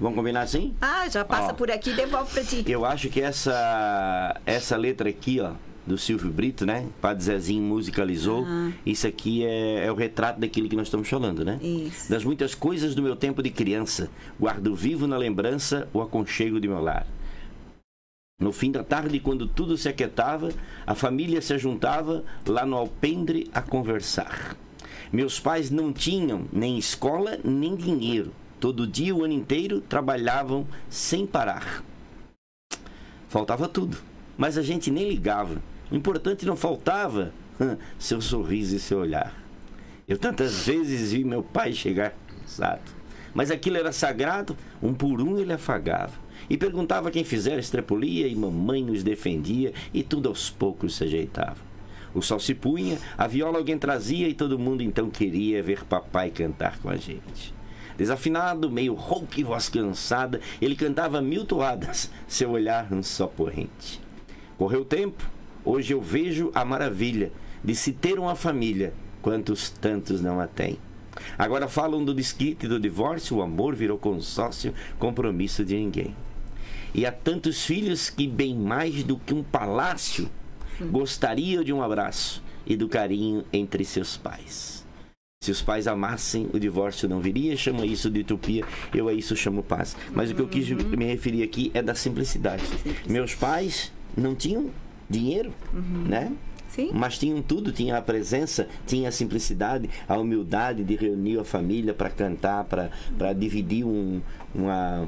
Vamos combinar assim? Já passa por aqui e devolve pra ti. Eu acho que essa letra aqui, ó, do Silvio Brito, né? Padre Zezinho musicalizou. Isso aqui é o retrato daquilo que nós estamos falando, né? Isso. Das muitas coisas do meu tempo de criança, guardo vivo na lembrança o aconchego de meu lar. No fim da tarde, quando tudo se aquietava, a família se ajuntava lá no alpendre a conversar. Meus pais não tinham nem escola, nem dinheiro. Todo dia, o ano inteiro, trabalhavam sem parar. Faltava tudo, mas a gente nem ligava. O importante não faltava seu sorriso e seu olhar. Eu tantas vezes vi meu pai chegar cansado, mas aquilo era sagrado, um por um ele afagava. E perguntava quem fizera estrepolia, e mamãe nos defendia, e tudo aos poucos se ajeitava. O sol se punha, a viola alguém trazia e todo mundo então queria ver papai cantar com a gente. Desafinado, meio rouco e voz cansada, ele cantava 1000 toadas, seu olhar um só porrente. Correu o tempo, hoje eu vejo a maravilha de se ter uma família, quantos tantos não a têm. Agora falam do desquite e do divórcio, o amor virou consórcio, compromisso de ninguém. E há tantos filhos que bem mais do que um palácio gostariam de um abraço e do carinho entre seus pais. Se os pais amassem, o divórcio não viria. Chama isso de utopia, eu a isso chamo paz. Mas o que eu quis me referir aqui é da simplicidade. Meus pais não tinham dinheiro, né? Sim. Mas tinham tudo, tinha a presença, tinha a simplicidade, a humildade de reunir a família para cantar, para dividir uma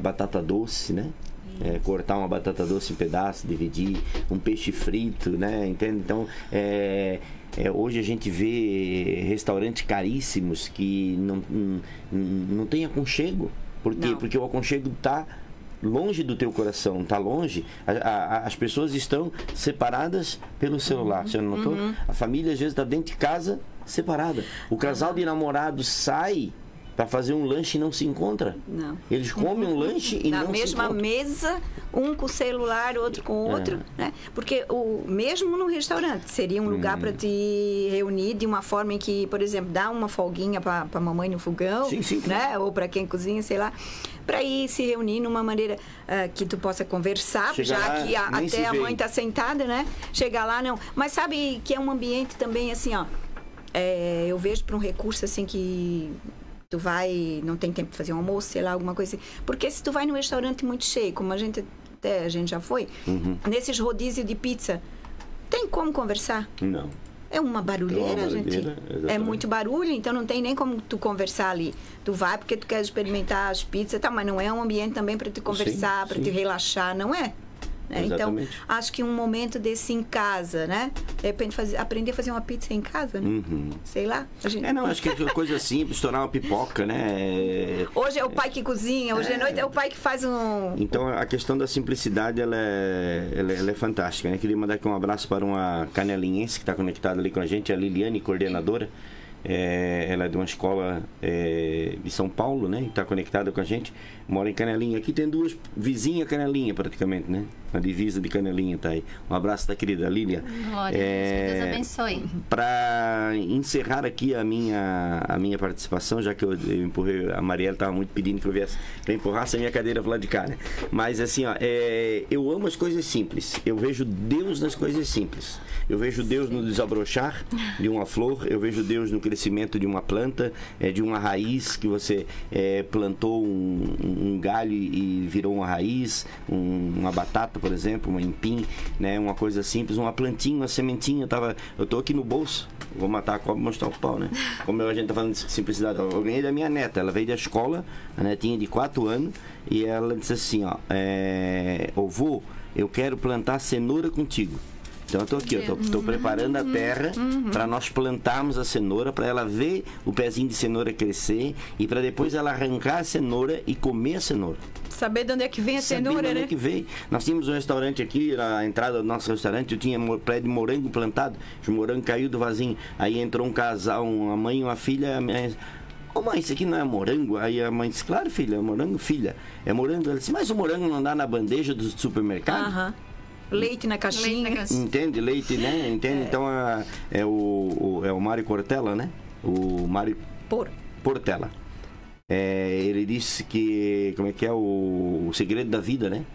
batata doce, né? Cortar uma batata doce em pedaços, dividir um peixe frito, né? Entende? Então, hoje a gente vê restaurantes caríssimos que não tem aconchego. Por quê? Porque o aconchego está longe do teu coração, está longe. As pessoas estão separadas pelo celular. Você não notou? A família às vezes está dentro de casa separada. O casal de namorados sai para fazer um lanche e não se encontra. Não. Eles comem um lanche e não se encontram. Na mesma mesa, um com o celular, outro com o outro, né? Porque mesmo no restaurante seria um lugar para te reunir de uma forma em que, por exemplo, dá uma folguinha para a mamãe no fogão, né? Ou para quem cozinha, sei lá, para ir se reunir numa maneira que tu possa conversar, Chega já lá, que até a mãe está sentada, né? Chegar lá, não. Mas sabe que é um ambiente também assim, ó. Eu vejo para um recurso assim que tu vai, não tem tempo de fazer um almoço, sei lá, alguma coisa assim. Porque se tu vai num restaurante muito cheio, como a gente já foi, nesses rodízios de pizza, tem como conversar? Não. É uma barulheira, gente. É muito barulho, então não tem nem como tu conversar ali. Tu vai porque tu quer experimentar as pizzas, tá, mas não é um ambiente também para tu conversar, para tu relaxar, não é? Então, acho que um momento desse em casa, né? De repente aprender a fazer uma pizza em casa, né? Sei lá. Acho que é coisa simples, estourar uma pipoca, né? Hoje é o pai que cozinha, hoje à noite é o pai que faz um... Então, a questão da simplicidade, ela é fantástica, né? Queria mandar aqui um abraço para uma canelinhense que está conectada ali com a gente, a Liliane, coordenadora. Ela é de uma escola de São Paulo, né? Está conectada com a gente. Mora em Canelinha. Aqui tem duas vizinhas Canelinha, praticamente, né? A divisa de Canelinha tá aí. Um abraço da querida Lília. Glória a Deus, que Deus abençoe. Para encerrar aqui a minha participação, já que eu empurrei, a Mariela estava muito pedindo que eu viesse para empurrar essa minha cadeira para lá de cá, né? Mas assim, ó, eu amo as coisas simples. Eu vejo Deus nas coisas simples. Eu vejo Deus no desabrochar de uma flor. Eu vejo Deus no crescimento de uma planta, de uma raiz que você plantou um galho e virou uma raiz, uma batata, por exemplo, um empim, né? Uma coisa simples, uma plantinha, uma sementinha. Eu tô aqui no bolso, Vou matar a cobra e mostrar o pau, né? Como a gente tá falando de simplicidade. Eu ganhei da minha neta. Ela veio da escola, a netinha de 4 anos, e ela disse assim, ó, vô, eu quero plantar cenoura contigo. Então eu tô aqui, eu tô preparando a terra para nós plantarmos a cenoura, para ela ver o pezinho de cenoura crescer e para depois ela arrancar a cenoura e comer a cenoura. Saber de onde é que vem a cenoura, de né? onde é que veio. Nós tínhamos um restaurante aqui, na entrada do nosso restaurante, eu tinha pé de morango plantado, o morango caiu do vasinho. Aí entrou um casal, uma mãe e uma filha, a mãe, ô mãe, isso aqui não é morango? Aí a mãe disse, claro filha, é morango, filha. É morango. Ela disse, mas o morango não dá na bandeja do supermercado? Aham. Leite na caixinha. Entende? Leite, né? Entende? Então é o Mário Cortella, né? O Mário Portela. Ele disse que, como é que é o segredo da vida, né?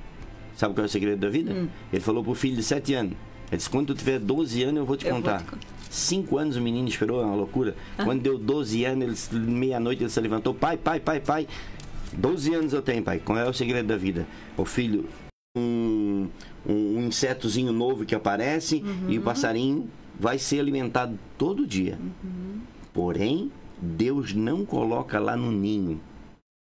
Sabe qual é o segredo da vida? Ele falou pro filho de 7 anos. Ele disse, quando tu tiver 12 anos eu vou te contar. 5 anos o menino esperou, é uma loucura. Quando deu 12 anos, meia-noite ele se levantou, pai. 12 anos eu tenho, pai. Qual é o segredo da vida? O filho, um insetozinho novo que aparece e o passarinho vai ser alimentado todo dia. Porém, Deus não coloca lá no ninho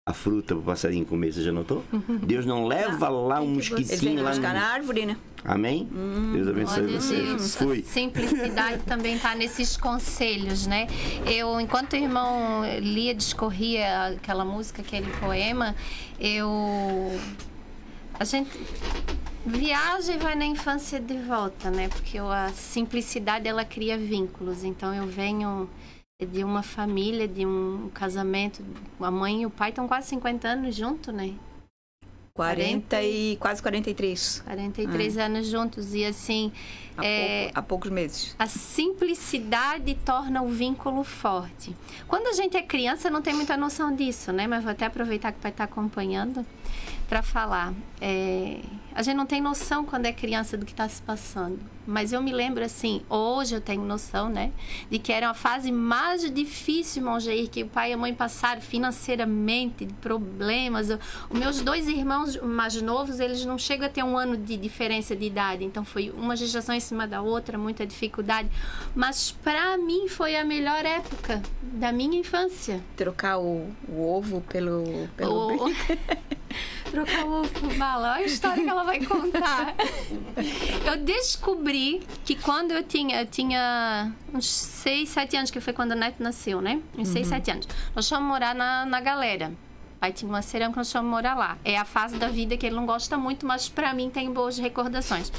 a fruta para o passarinho comer. Você já notou? Deus não leva lá um mosquitinho lá na árvore, né? Amém? Deus abençoe vocês. Fui. Simplicidade também está nesses conselhos, né? Eu, enquanto o irmão lia, discorria aquela música, aquele poema, a gente viaja e vai na infância de volta, né? Porque a simplicidade, ela cria vínculos. Então, eu venho de uma família, de um casamento. A mãe e o pai estão quase 50 anos juntos, né? 40 e quase 43. 43 anos juntos. E assim... Há poucos meses. A simplicidade torna o vínculo forte. Quando a gente é criança, não tem muita noção disso, né? Mas vou até aproveitar que o pai está acompanhando para falar. A gente não tem noção quando é criança do que está se passando. Mas eu me lembro assim, hoje eu tenho noção, né? De que era uma fase mais difícil, irmão Jair, que o pai e a mãe passaram financeiramente, de problemas. Os meus 2 irmãos mais novos, eles não chegam a ter 1 ano de diferença de idade. Então foi uma gestação em cima da outra, muita dificuldade. Mas para mim foi a melhor época da minha infância. Trocar o ovo pelo Trocar o ovo por bala. Olha a história que ela vai contar. Eu descobri que quando eu tinha uns 6, 7 anos, que foi quando a Neto nasceu, né? Uns 6, 7 anos. Nós fomos morar na Galera. Aí tinha uma cerâmica, nós fomos morar lá. É a fase da vida que ele não gosta muito, mas pra mim tem boas recordações.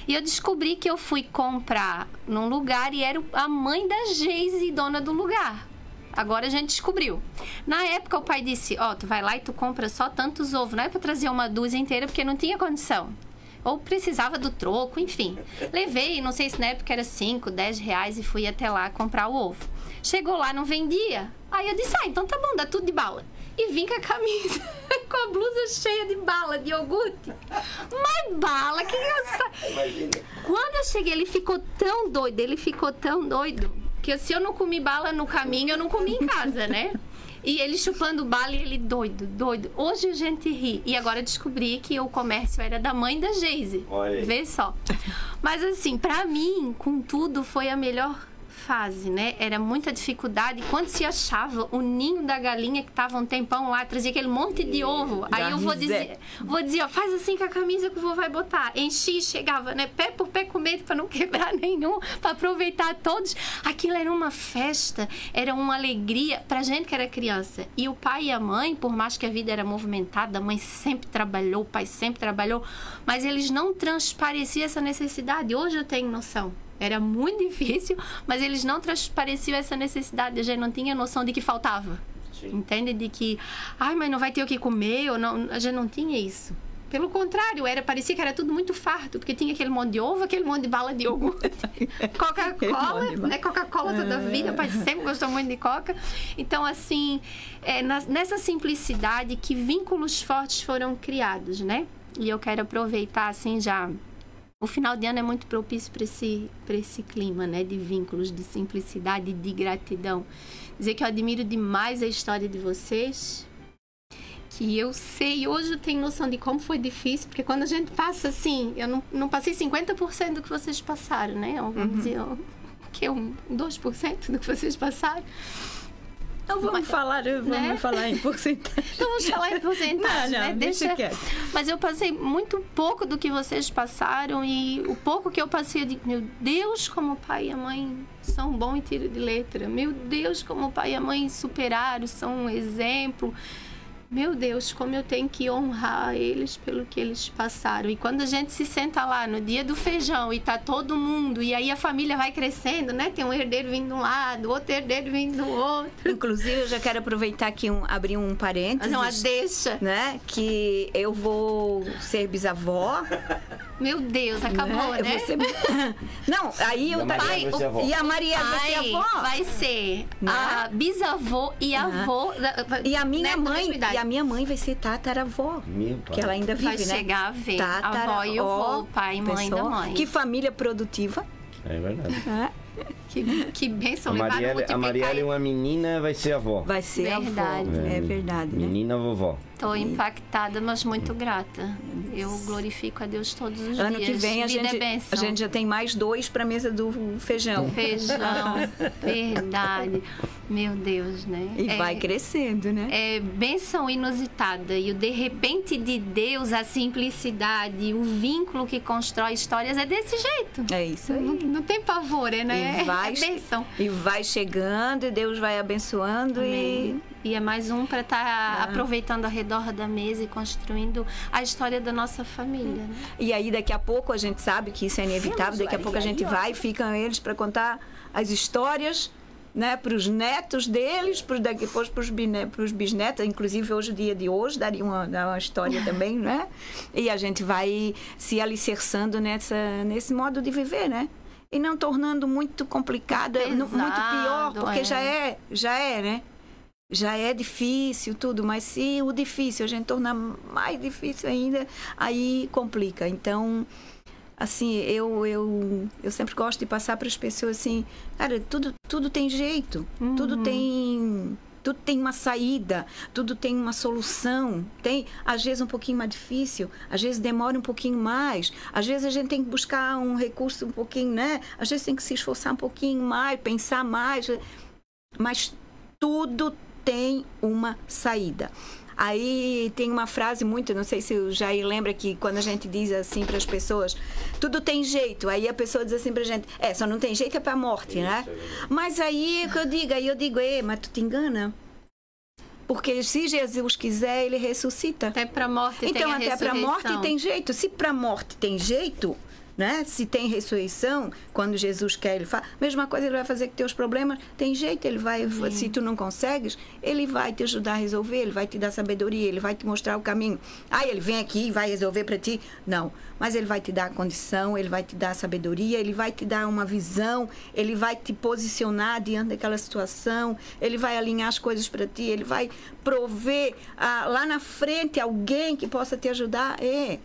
E eu descobri que eu fui comprar num lugar e era a mãe da Geise, dona do lugar. Agora a gente descobriu. Na época o pai disse, tu vai lá e tu compra só tantos ovos. Não é para trazer uma dúzia inteira porque não tinha condição. Ou precisava do troco, enfim. Levei, não sei se na época era 5, 10 reais e fui até lá comprar o ovo. Chegou lá, não vendia. Aí eu disse, então tá bom, dá tudo de bala. E vim com a camisa, com a blusa cheia de bala, de iogurte. Mas bala, que eu... Quando eu cheguei, ele ficou tão doido, que se eu não comi bala no caminho, eu não comi em casa, né? E ele chupando bala e ele doido. Hoje a gente ri. E agora descobri que o comércio era da mãe da Geise. Vê só. Mas assim, pra mim, com tudo, foi a melhor fase, né? Era muita dificuldade. Quando se achava o ninho da galinha que tava um tempão lá, trazia aquele monte de ovo. Aí eu vou dizer, faz assim com a camisa que o vô vai botar. Enchi, chegava, né? Pé por pé com medo para não quebrar nenhum, para aproveitar todos. Aquilo era uma festa, era uma alegria pra gente que era criança. E o pai e a mãe, por mais que a vida era movimentada, a mãe sempre trabalhou, o pai sempre trabalhou, mas eles não transpareciam essa necessidade. Hoje eu tenho noção. Era muito difícil, mas eles não transpareciam essa necessidade. A gente não tinha noção de que faltava. Sim. Entende? De que, mas não vai ter o que comer, ou não, a gente não tinha isso. Pelo contrário, parecia que era tudo muito farto, porque tinha aquele monte de ovo, aquele monte de bala de iogurte, Coca-Cola, né? Coca-Cola toda a vida, o pai sempre gostou muito de Coca. Então, assim, nessa simplicidade que vínculos fortes foram criados, né? E eu quero aproveitar, assim, já... O final de ano é muito propício para esse clima, né? De vínculos, de simplicidade e de gratidão. Dizer que eu admiro demais a história de vocês, que eu sei, hoje eu tenho noção de como foi difícil, porque quando a gente passa assim, eu não passei 50% do que vocês passaram, né? Vamos dizer, o que 2% do que vocês passaram. Então vamos falar em porcentagem. Então vamos falar em porcentagem, não, né? deixa quieto. Mas eu passei muito pouco do que vocês passaram, e o pouco que eu passei, eu digo, meu Deus, como o pai e a mãe são bom em tiro de letra. Meu Deus, como o pai e a mãe superaram, são um exemplo. Meu Deus, como eu tenho que honrar eles pelo que eles passaram. E quando a gente se senta lá no dia do feijão e tá todo mundo, e aí a família vai crescendo, né? Tem um herdeiro vindo de um lado, outro herdeiro vindo do outro. Inclusive, eu já quero aproveitar aqui, abrir um parênteses. Fazer uma deixa. Né? Que eu vou ser bisavó. Meu Deus, acabou, né? Eu vou ser... Não, aí eu... E a Mariela vai ser avó. Vai ser a bisavô e a avó. E a minha mãe... A minha mãe vai ser tataravó, que ela ainda vive, vai né? Vai chegar a ver a avó e o vô, pai e mãe da mãe. Que família produtiva. É verdade. Que bênção. A Mariela, uma menina, vai ser avó. Vai ser verdade. avó. É verdade, né? Menina vovó. Estou impactada, mas muito grata. Eu glorifico a Deus todos os dias. Ano que vem a gente já tem mais 2 para a mesa do feijão. Feijão, verdade. Meu Deus, né? E vai crescendo, né? É bênção inusitada. E o de repente de Deus, a simplicidade, o vínculo que constrói histórias é desse jeito. É isso aí. Não tem pavor, né? É bênção. E vai chegando, e Deus vai abençoando. E é mais um para estar aproveitando ao redor da mesa e construindo a história da nossa família. Né? E aí, daqui a pouco, a gente sabe que isso é inevitável. Daqui a pouco a gente vai e ficam eles para contar as histórias, né, para os netos deles, depois para os bisnetos. Inclusive, hoje, o dia de hoje, daria uma história também, né? E a gente vai se alicerçando nesse modo de viver, né? E não tornando muito complicada, muito pior, porque já é, né? Já é difícil tudo, mas se o difícil a gente tornar mais difícil ainda, aí complica. Então, assim, eu sempre gosto de passar para as pessoas assim, cara, tudo tem jeito, tudo tem uma saída, tudo tem uma solução. Tem, às vezes, um pouquinho mais difícil, às vezes demora um pouquinho mais, às vezes a gente tem que buscar um recurso um pouquinho, né? Às vezes tem que se esforçar um pouquinho mais, pensar mais, mas tudo tem uma saída. Aí tem uma frase muito, não sei se o Jair lembra, que quando a gente diz assim para as pessoas, tudo tem jeito, aí a pessoa diz assim para a gente, só não tem jeito é para a morte, né? Mas aí eu digo, mas tu te engana. Porque se Jesus quiser, ele ressuscita. Até para a morte então, tem a até para a morte tem jeito. Se para a morte tem jeito, né? Se tem ressurreição, quando Jesus quer, ele faz. Mesma coisa ele vai fazer com teus problemas, tem jeito, ele vai. Se tu não consegues, ele vai te ajudar a resolver, ele vai te dar sabedoria, ele vai te mostrar o caminho. Ele vem aqui e vai resolver para ti. Não, mas ele vai te dar a condição, ele vai te dar a sabedoria, ele vai te dar uma visão, ele vai te posicionar diante daquela situação, ele vai alinhar as coisas para ti, ele vai prover lá na frente alguém que possa te ajudar.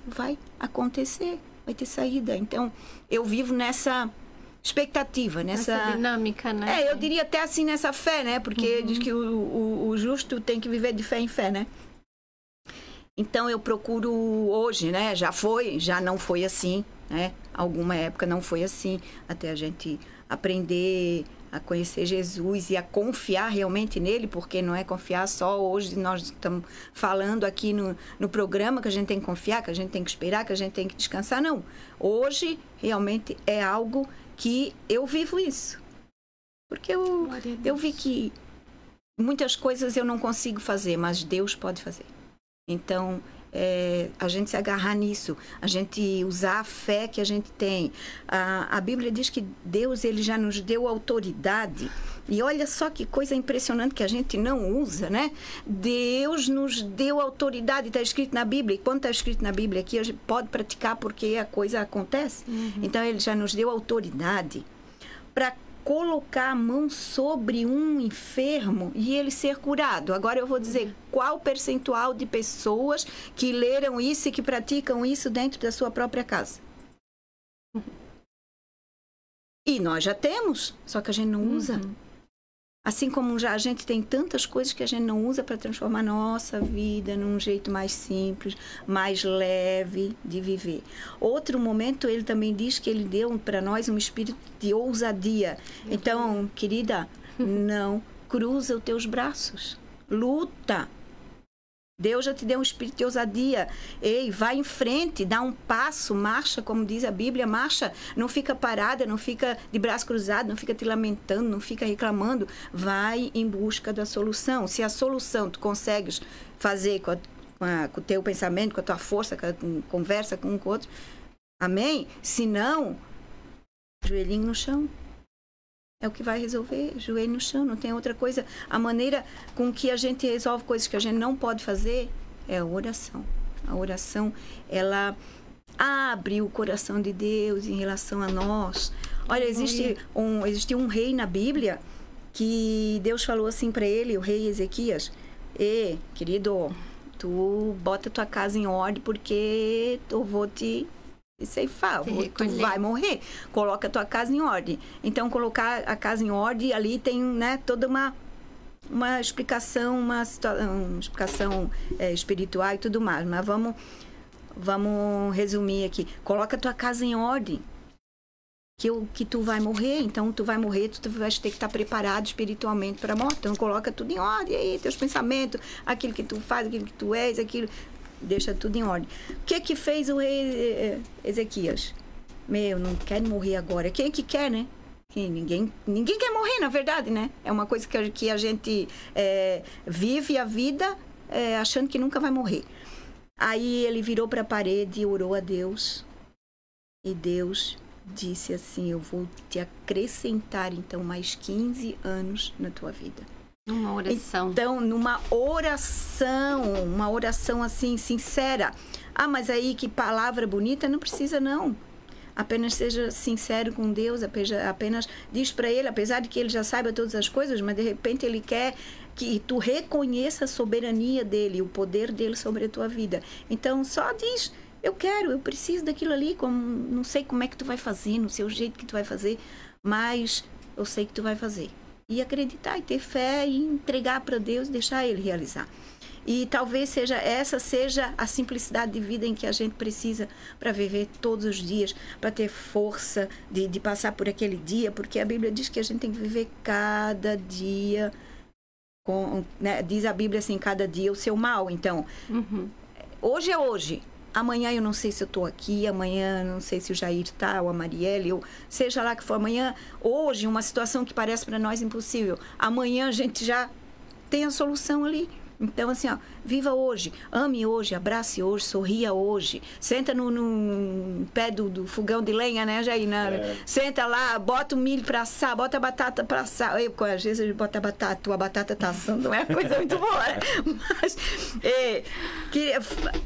Vai acontecer. Vai ter saída. Então, eu vivo nessa expectativa, nessa dinâmica, né? Eu diria até assim, nessa fé, né? Porque diz que o justo tem que viver de fé em fé, né? Então, eu procuro hoje, né? Já não foi assim, né? Alguma época não foi assim, até a gente aprender a conhecer Jesus e a confiar realmente nele, porque não é confiar só hoje, nós estamos falando aqui no programa que a gente tem que confiar, que a gente tem que esperar, que a gente tem que descansar, não. Hoje, realmente, é algo que eu vivo isso. Porque eu vi que muitas coisas eu não consigo fazer, mas Deus pode fazer. Então, a gente se agarrar nisso, a gente usar a fé que a gente tem. A Bíblia diz que Deus, ele já nos deu autoridade. E olha só que coisa impressionante que a gente não usa, né? Deus nos deu autoridade, está escrito na Bíblia. E quando está escrito na Bíblia aqui, a gente pode praticar porque a coisa acontece. Então, ele já nos deu autoridade para colocar a mão sobre um enfermo e ele ser curado. Agora eu vou dizer qual o percentual de pessoas que leram isso e que praticam isso dentro da sua própria casa. E nós já temos, só que a gente não usa. Assim como já a gente tem tantas coisas que a gente não usa para transformar nossa vida num jeito mais simples, mais leve de viver. Outro momento, ele também diz que ele deu para nós um espírito de ousadia. Então, querida, não cruza os teus braços. Luta. Deus já te deu um espírito de ousadia. Ei, vai em frente, dá um passo, marcha, como diz a Bíblia, marcha. Não fica parada, não fica de braço cruzado, não fica te lamentando, não fica reclamando. Vai em busca da solução. Se a solução tu consegues fazer com o teu pensamento, com a tua força, com a conversa com um com o outro, amém? Se não, joelhinho no chão. É o que vai resolver, joelho no chão, não tem outra coisa. A maneira com que a gente resolve coisas que a gente não pode fazer é a oração. A oração, ela abre o coração de Deus em relação a nós. Olha, existe um rei na Bíblia que Deus falou assim para ele, o rei Ezequias: querido, tu bota tua casa em ordem porque eu vou te ceifar, tu vai morrer. Coloca a tua casa em ordem. Então, colocar a casa em ordem, ali tem, né, toda uma explicação, uma explicação espiritual e tudo mais. Mas vamos resumir aqui. Coloca a tua casa em ordem, que tu vai morrer. Então, tu vai morrer, tu vais ter que estar preparado espiritualmente para a morte. Então, coloca tudo em ordem aí, teus pensamentos, aquilo que tu faz, aquilo que tu és, aquilo... Deixa tudo em ordem. O que fez o rei Ezequias? Não quero morrer agora. Quem é que quer, né? Ninguém quer morrer, na verdade, né? É uma coisa que a gente vive a vida achando que nunca vai morrer. Aí ele virou para a parede e orou a Deus. E Deus disse assim: eu vou te acrescentar, então, mais 15 anos na tua vida. Uma oração. Então, uma oração assim, sincera. Ah, mas aí que palavra bonita, não precisa não. Apenas seja sincero com Deus, apenas diz para Ele, apesar de que Ele já saiba todas as coisas, mas de repente Ele quer que tu reconheça a soberania dEle, o poder dEle sobre a tua vida. Então, só diz: eu preciso daquilo ali, não sei como é que tu vai fazer, não sei o jeito que tu vai fazer, mas eu sei que tu vai fazer. E acreditar, e ter fé, e entregar para Deus, deixar Ele realizar. E talvez essa seja a simplicidade de vida em que a gente precisa para viver todos os dias, para ter força de passar por aquele dia, porque a Bíblia diz que a gente tem que viver cada dia, né? Diz a Bíblia assim, cada dia o seu mal. Então, hoje é hoje. Amanhã eu não sei se eu estou aqui, amanhã não sei se o Jair está, ou a Marielle, ou seja lá que for. Amanhã, hoje, uma situação que parece para nós impossível. Amanhã a gente já tem a solução ali. Então, assim, viva hoje, ame hoje, abrace hoje, sorria hoje. Senta no pé do fogão de lenha, né, Jair? Senta lá, bota o milho para assar, bota a batata para assar. Às vezes a gente bota a batata, tua batata tá assando, não é coisa muito boa, né? Mas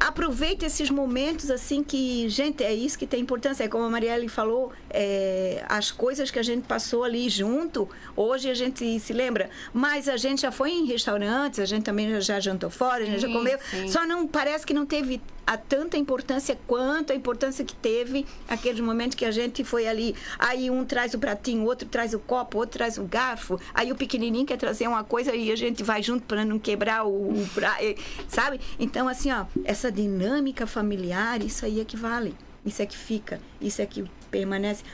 aproveita esses momentos, assim, que, gente, é isso que tem importância. É como a Marielle falou, as coisas que a gente passou ali junto, hoje a gente se lembra. Mas a gente já foi em restaurantes, a gente também já jantou fora, a gente já comeu. Sim. Só não parece que não teve tanta importância quanto a importância que teve aqueles momentos que a gente foi ali. Aí um traz o pratinho, outro traz o copo, outro traz o garfo. Aí o pequenininho quer trazer uma coisa e a gente vai junto para não quebrar o prato, sabe? Então, assim, essa dinâmica familiar, isso aí é que vale. Isso é que fica. Isso é que permanece.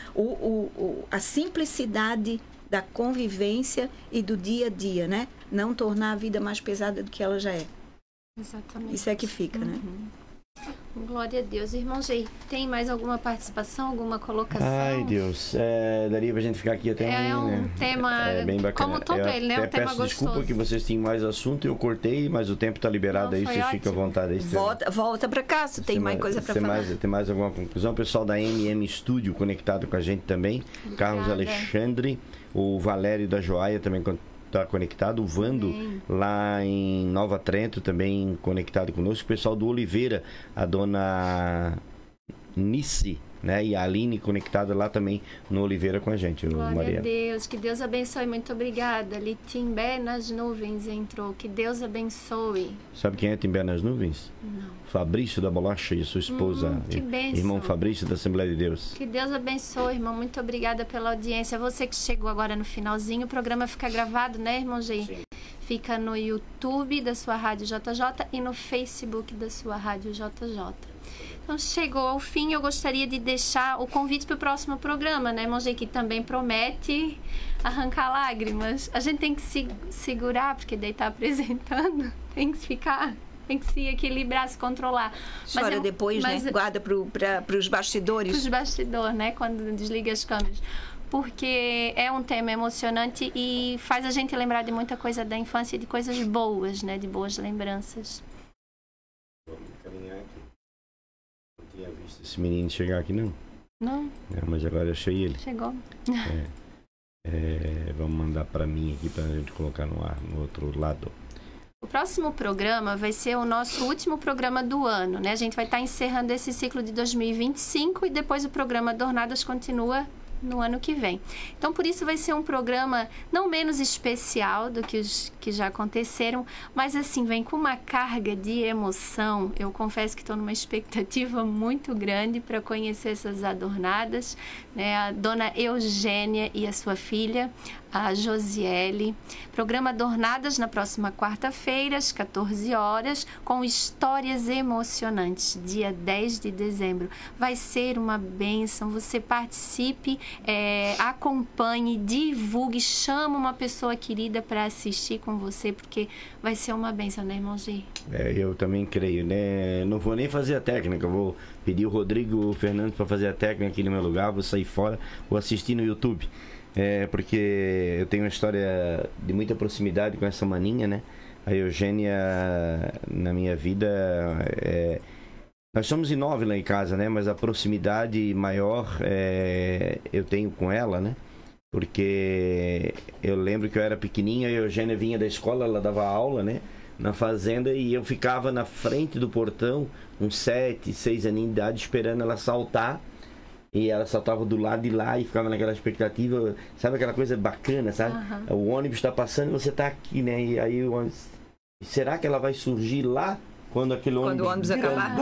A simplicidade da convivência e do dia a dia, né? Não tornar a vida mais pesada do que ela já é. Exatamente. Isso é que fica, né? Glória a Deus. Irmão Jair, tem mais alguma participação, alguma colocação? Ai, Deus. Daria pra gente ficar aqui até amanhã, um tema bem bacana. Como todo ele, né? Um tema gostoso. Desculpa que vocês têm mais assunto, eu cortei, mas o tempo tá liberado. Aí, vocês ficam à vontade. Aí, volta pra cá, se tem mais coisa pra falar. Tem mais alguma conclusão? O pessoal da MM Studio conectado com a gente também. Obrigada. Carlos Alexandre, o Valério da Joaia também está conectado, o Vando lá em Nova Trento também conectado conosco, o pessoal do Oliveira, a dona Nice né? E a Aline conectada lá também no Oliveira com a gente, Glória Maria. a Deus, que Deus abençoe, muito obrigada. Ali Timbé nas nuvens entrou, que Deus abençoe. Sabe quem é Timbé nas nuvens? Não. Fabrício da Bolacha e sua esposa, Que bênção. irmão Fabrício da Assembleia de Deus. Que Deus abençoe, irmão. Muito obrigada pela audiência. Você que chegou agora no finalzinho, o programa fica gravado, né, irmão G? Sim. Fica no YouTube da sua Rádio JJ e no Facebook da sua Rádio JJ. Então, chegou ao fim, eu gostaria de deixar o convite para o próximo programa, né, irmão G, que também promete arrancar lágrimas. A gente tem que se segurar, porque daí tá apresentando, tem que se equilibrar, se controlar. Chora depois, né? Guarda para os bastidores. Para os bastidores, né? Quando desliga as câmeras. Porque é um tema emocionante e faz a gente lembrar de muita coisa da infância e de coisas boas, né? De boas lembranças. Vamos caminhar aqui. Não tinha visto esse menino chegar aqui, não. Não? É, mas agora eu achei ele. Chegou. Vamos mandar para mim aqui para a gente colocar no ar, no outro lado. O próximo programa vai ser o nosso último programa do ano, né? A gente vai estar encerrando esse ciclo de 2025 e depois o programa Dornadas continua no ano que vem. Então, por isso vai ser um programa não menos especial do que os que já aconteceram, mas assim, vem com uma carga de emoção. Eu confesso que estou numa expectativa muito grande para conhecer essas adornadas, né? A dona Eugênia e a sua filha, a Josiele. Programa Adornadas na próxima quarta-feira, às 14 horas, com histórias emocionantes, dia 10 de dezembro. Vai ser uma bênção. Você participe, acompanhe, divulgue, chama uma pessoa querida para assistir com você, porque vai ser uma bênção, né, irmão G? Eu também creio, né? Não vou nem fazer a técnica, vou pedir o Rodrigo Fernandes para fazer a técnica aqui no meu lugar, vou sair fora, vou assistir no YouTube. Porque eu tenho uma história de muita proximidade com essa maninha, né? A Eugênia, na minha vida, nós somos em 9 lá em casa, né? Mas a proximidade maior eu tenho com ela, né? Porque eu lembro que eu era pequenininha e a Eugênia vinha da escola, ela dava aula, né? Na fazenda, e eu ficava na frente do portão, uns 7, 6 aninhos de idade, esperando ela saltar. E ela saltava do lado de lá e ficava naquela expectativa, sabe aquela coisa bacana, sabe? Uhum. O ônibus está passando e você está aqui, né? E aí o ônibus... Será que ela vai surgir lá quando aquele ônibus... Quando o ônibus acabar.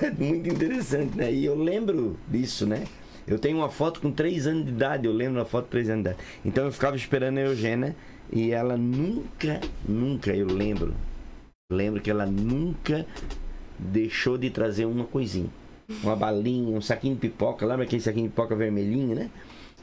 É muito interessante, né? E eu lembro disso, né? Eu tenho uma foto com 3 anos de idade, eu lembro uma foto com 3 anos de idade. Então eu ficava esperando a Eugênia e ela nunca, eu lembro que ela nunca deixou de trazer uma coisinha. Uma balinha, um saquinho de pipoca, lembra aquele saquinho de pipoca vermelhinho, né?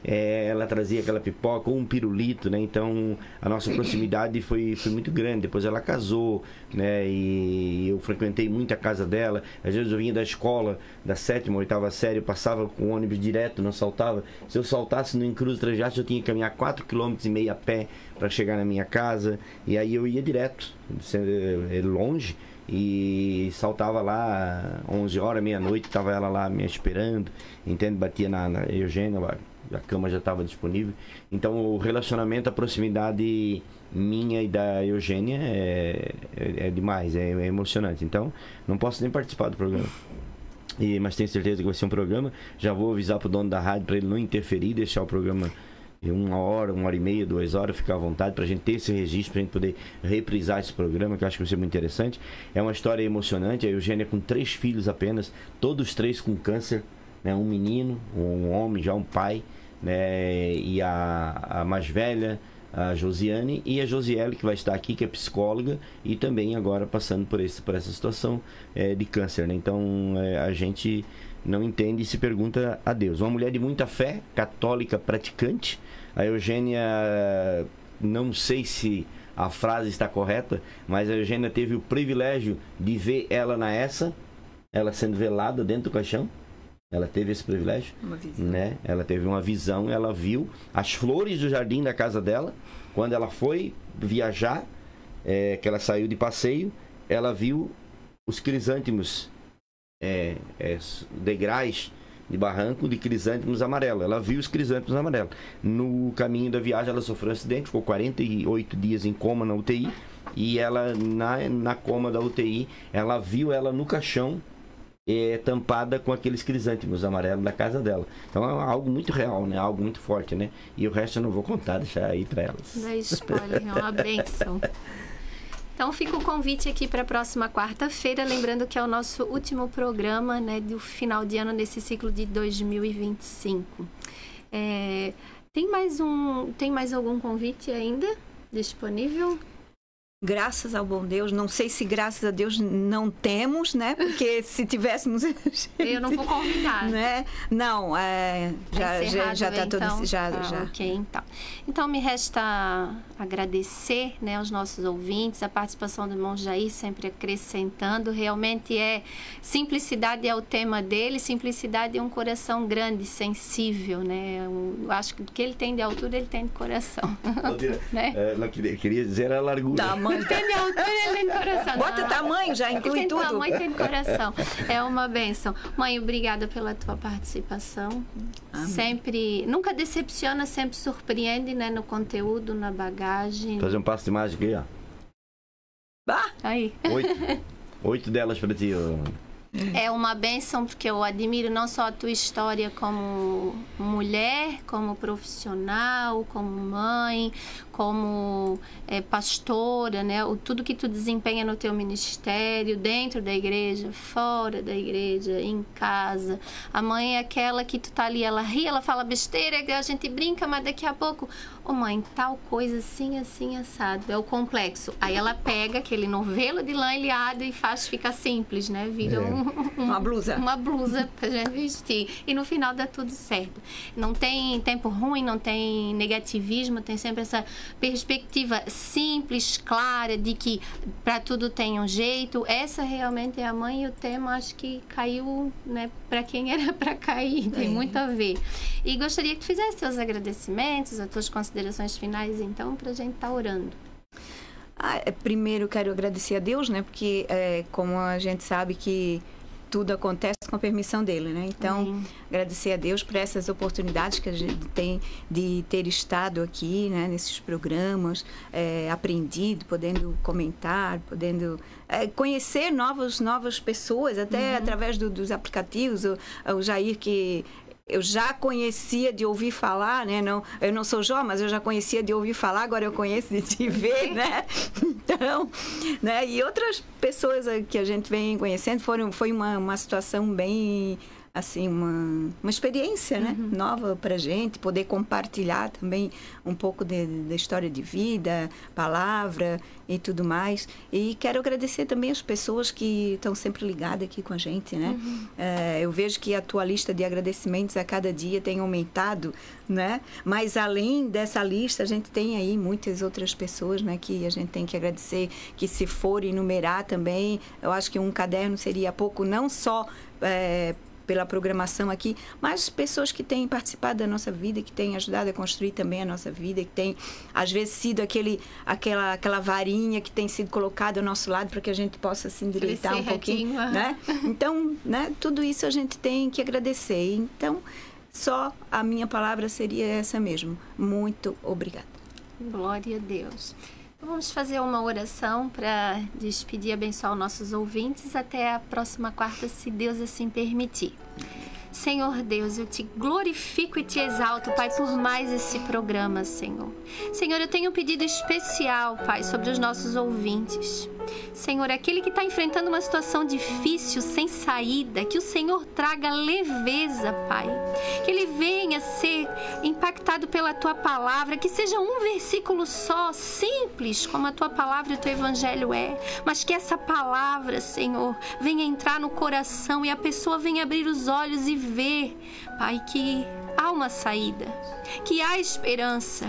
Ela trazia aquela pipoca ou um pirulito, né? Então a nossa proximidade foi muito grande. Depois ela casou, né? E eu frequentei muito a casa dela. Às vezes eu vinha da escola, da 7ª, 8ª série, eu passava com o ônibus direto, não saltava. Se eu saltasse no Encruz Trajato, eu tinha que caminhar 4,5 km a pé para chegar na minha casa. E aí eu ia direto, longe. E saltava lá 11 horas, meia-noite, estava ela lá me esperando, entende? Batia na Eugênia, a cama já estava disponível. Então o relacionamento, a proximidade minha e da Eugênia é demais, é emocionante. Então não posso nem participar do programa. Mas tenho certeza que vai ser um programa. Já vou avisar pro dono da rádio para ele não interferir, deixar o programa 1 hora, 1h30, 2 horas, ficar à vontade pra gente ter esse registro, pra gente poder reprisar esse programa, que eu acho que vai ser muito interessante. É uma história emocionante. A Eugênia com 3 filhos apenas, todos 3 com câncer, né? Um menino, um homem, já um pai, né? E a mais velha, a Josiane, e a Josiele, que vai estar aqui, que é psicóloga e também agora passando por essa situação de câncer, né? Então a gente não entende e se pergunta a Deus. Uma mulher de muita fé, católica, praticante. A Eugênia, não sei se a frase está correta, mas a Eugênia teve o privilégio de ver ela ela sendo velada dentro do caixão. Ela teve esse privilégio, né? Ela teve uma visão, ela viu as flores do jardim da casa dela. Quando ela foi viajar, que ela saiu de passeio, ela viu os crisântemos, degraus de barranco de crisântemos amarelos. Ela viu os crisântemos amarelos. No caminho da viagem ela sofreu um acidente, ficou 48 dias em coma na UTI, e ela na coma da UTI, ela viu ela no caixão tampada com aqueles crisântemos amarelos da casa dela. Então é algo muito real, né? Algo muito forte, né? E o resto eu não vou contar, deixar aí para elas. Da spoiler, é uma bênção. Então fica o convite aqui para a próxima quarta-feira, lembrando que é o nosso último programa, né, do final de ano nesse ciclo de 2025. Tem mais algum convite ainda disponível? Graças ao bom Deus, não sei se graças a Deus não temos, né? Porque se tivéssemos... Eu não vou convidar. Né? Não, já está tudo... Então? Já. Ok, então me resta agradecer, né, aos nossos ouvintes, a participação do irmão Jair sempre acrescentando. Realmente simplicidade é o tema dele, simplicidade é um coração grande, sensível, né? Eu acho que o que ele tem de altura, ele tem de coração. Né? Ela queria dizer a largura. Tamanho. Tem de altura, ele tem de coração. Bota tamanho, já inclui tem tudo. Tamanho, tem de coração. É uma bênção. Mãe, obrigada pela tua participação. Amém. Sempre, nunca decepciona, sempre surpreende, né, no conteúdo, na bagagem. Fazer um passo de mágica aí, ó. Bah! Aí. 8 delas para ti, ó. É uma bênção, porque eu admiro não só a tua história como mulher, como profissional, como mãe, como pastora, né? Tudo que tu desempenha no teu ministério, dentro da igreja, fora da igreja, em casa. A mãe é aquela que tu tá ali, ela ri, ela fala besteira, a gente brinca, mas daqui a pouco, mãe, tal coisa assim, assim, assado. É o complexo. Aí ela pega aquele novelo de lã ilhado e fica simples, né? Vira uma blusa. Uma blusa pra gente vestir. E no final dá tudo certo. Não tem tempo ruim, não tem negativismo, tem sempre essa perspectiva simples, clara, de que para tudo tem um jeito. Essa realmente é a mãe, e o tema acho que caiu, né, para quem era para cair. Tem muito a ver. E gostaria que tu fizesse teus agradecimentos, as tuas considerações finais, então, pra gente estar orando. Primeiro quero agradecer a Deus, né? Porque como a gente sabe que tudo acontece com a permissão dele, né? Então, agradecer a Deus por essas oportunidades que a gente tem de ter estado aqui, né? Nesses programas, aprendido, podendo comentar, podendo conhecer novas pessoas, até através dos aplicativos. O Jair, que eu já conhecia de ouvir falar, né? Eu não sou Jó, mas eu já conhecia de ouvir falar, agora eu conheço de te ver, né? Então, né? E outras pessoas que a gente vem conhecendo, foi uma situação bem, assim, uma experiência, né? Nova pra gente, poder compartilhar também um pouco da história de vida, palavra e tudo mais. E quero agradecer também as pessoas que estão sempre ligadas aqui com a gente, né? Eu vejo que a tua lista de agradecimentos a cada dia tem aumentado, né? Mas além dessa lista, a gente tem aí muitas outras pessoas, né? Que a gente tem que agradecer, que se for enumerar também, eu acho que um caderno seria pouco, não só pela programação aqui, mas pessoas que têm participado da nossa vida, que têm ajudado a construir também a nossa vida, que têm, às vezes, sido aquela varinha que tem sido colocada ao nosso lado para que a gente possa se endireitar um pouquinho, né? Então, né, tudo isso a gente tem que agradecer. Então, só a minha palavra seria essa mesmo. Muito obrigada. Glória a Deus. Vamos fazer uma oração para despedir e abençoar os nossos ouvintes até a próxima quarta, se Deus assim permitir. Senhor Deus, eu te glorifico e te exalto, Pai, por mais esse programa, Senhor. Senhor, eu tenho um pedido especial, Pai, sobre os nossos ouvintes. Senhor, aquele que está enfrentando uma situação difícil, sem saída, que o Senhor traga leveza, Pai. Que ele venha ser impactado pela Tua Palavra, que seja um versículo só, simples, como a Tua Palavra e o Teu Evangelho é. Mas que essa palavra, Senhor, venha entrar no coração e a pessoa venha abrir os olhos e ver, Pai, que há uma saída, que há esperança,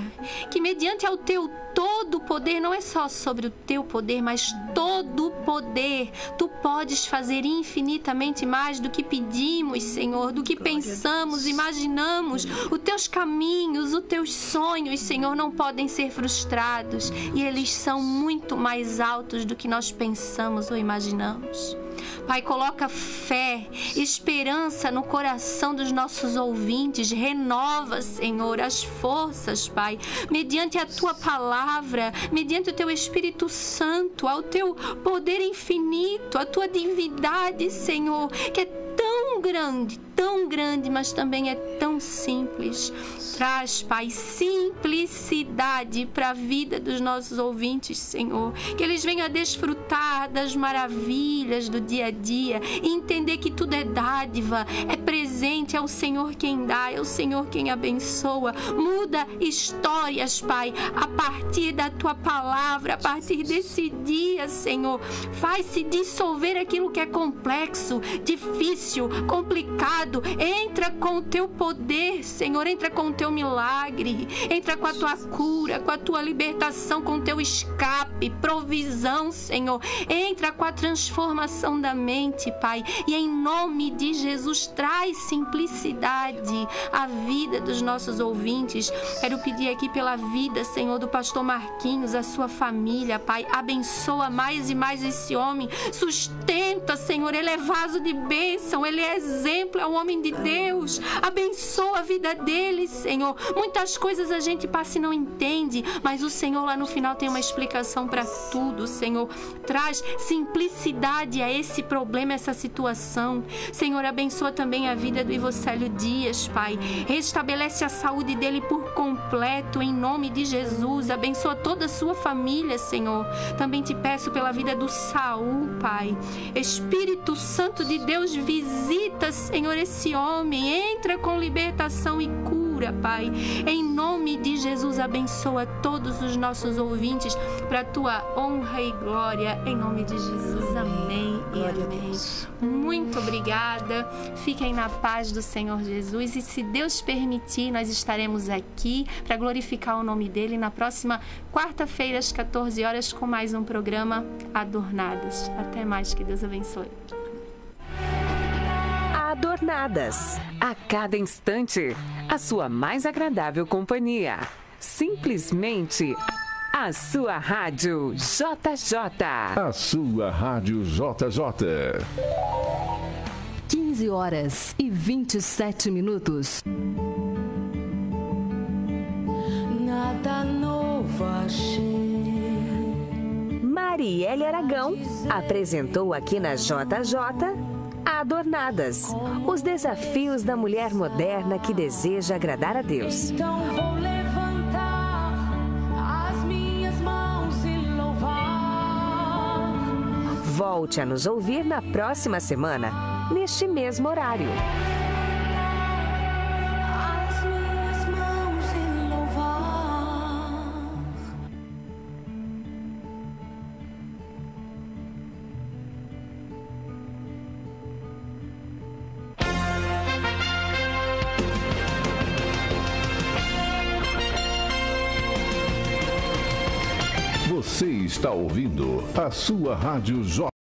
que mediante ao Teu todo poder, não é só sobre o Teu poder, mas todo poder, Tu podes fazer infinitamente mais do que pedimos, Senhor, do que pensamos, imaginamos. Os Teus caminhos, os Teus sonhos, Senhor, não podem ser frustrados, e eles são muito mais altos do que nós pensamos ou imaginamos. Pai, coloca fé, esperança no coração dos nossos ouvintes. Renova, Senhor, as forças, Pai, mediante a Tua Palavra, mediante o Teu Espírito Santo, ao Teu poder infinito, infinito, a tua divindade, Senhor, que é tão grande, mas também é tão simples. Traz, Pai, simplicidade para a vida dos nossos ouvintes, Senhor. Que eles venham a desfrutar das maravilhas do dia a dia e entender que tudo é dádiva, é presente, é o Senhor quem dá, é o Senhor quem abençoa. Muda histórias, Pai, a partir da tua palavra, a partir desse dia, Senhor. Faz-se dissolver aquilo que é complexo, difícil, complicado. Entra com o teu poder, Senhor, entra com o teu milagre, entra com a tua cura, com a tua libertação, com o teu escape, provisão, Senhor. Entra com a transformação da mente, Pai, e em nome de Jesus traz simplicidade à vida dos nossos ouvintes. Quero pedir aqui pela vida, Senhor, do pastor Marquinhos, a sua família, Pai. Abençoa mais e mais esse homem, sustenta, Senhor, ele é vaso de bênção, ele é exemplo, é um homem de Deus. Abençoa a vida dele, Senhor. Muitas coisas a gente passa e não entende, mas o Senhor lá no final tem uma explicação para tudo, Senhor. Traz simplicidade a esse problema, essa situação. Senhor, abençoa também a vida do Ivocélio Dias, Pai. Restabelece a saúde dele por completo, em nome de Jesus. Abençoa toda a sua família, Senhor. Também te peço pela vida do Saul, Pai. Espírito Santo de Deus, visita, Senhor, esse homem. Entra com libertação e cura, Pai. Em nome de Jesus, abençoa todos os nossos ouvintes para a tua honra e glória. Em nome de Jesus, amém e amém. Muito obrigada. Fiquem na paz do Senhor Jesus e, se Deus permitir, nós estaremos aqui para glorificar o nome dele na próxima quarta-feira às 14 horas com mais um programa Adornadas. Até mais, que Deus abençoe. Adornadas, a cada instante, a sua mais agradável companhia. Simplesmente a sua rádio JJ. A sua rádio JJ. 15 horas e 27 minutos. Nada novo achei. Marielle Aragão apresentou aqui na JJ Adornadas, os desafios da mulher moderna que deseja agradar a Deus. Então vou levantar as minhas mãos e louvar. Volte a nos ouvir na próxima semana, neste mesmo horário. As minhas mãos e louvar. Você está ouvindo a sua rádio JJ.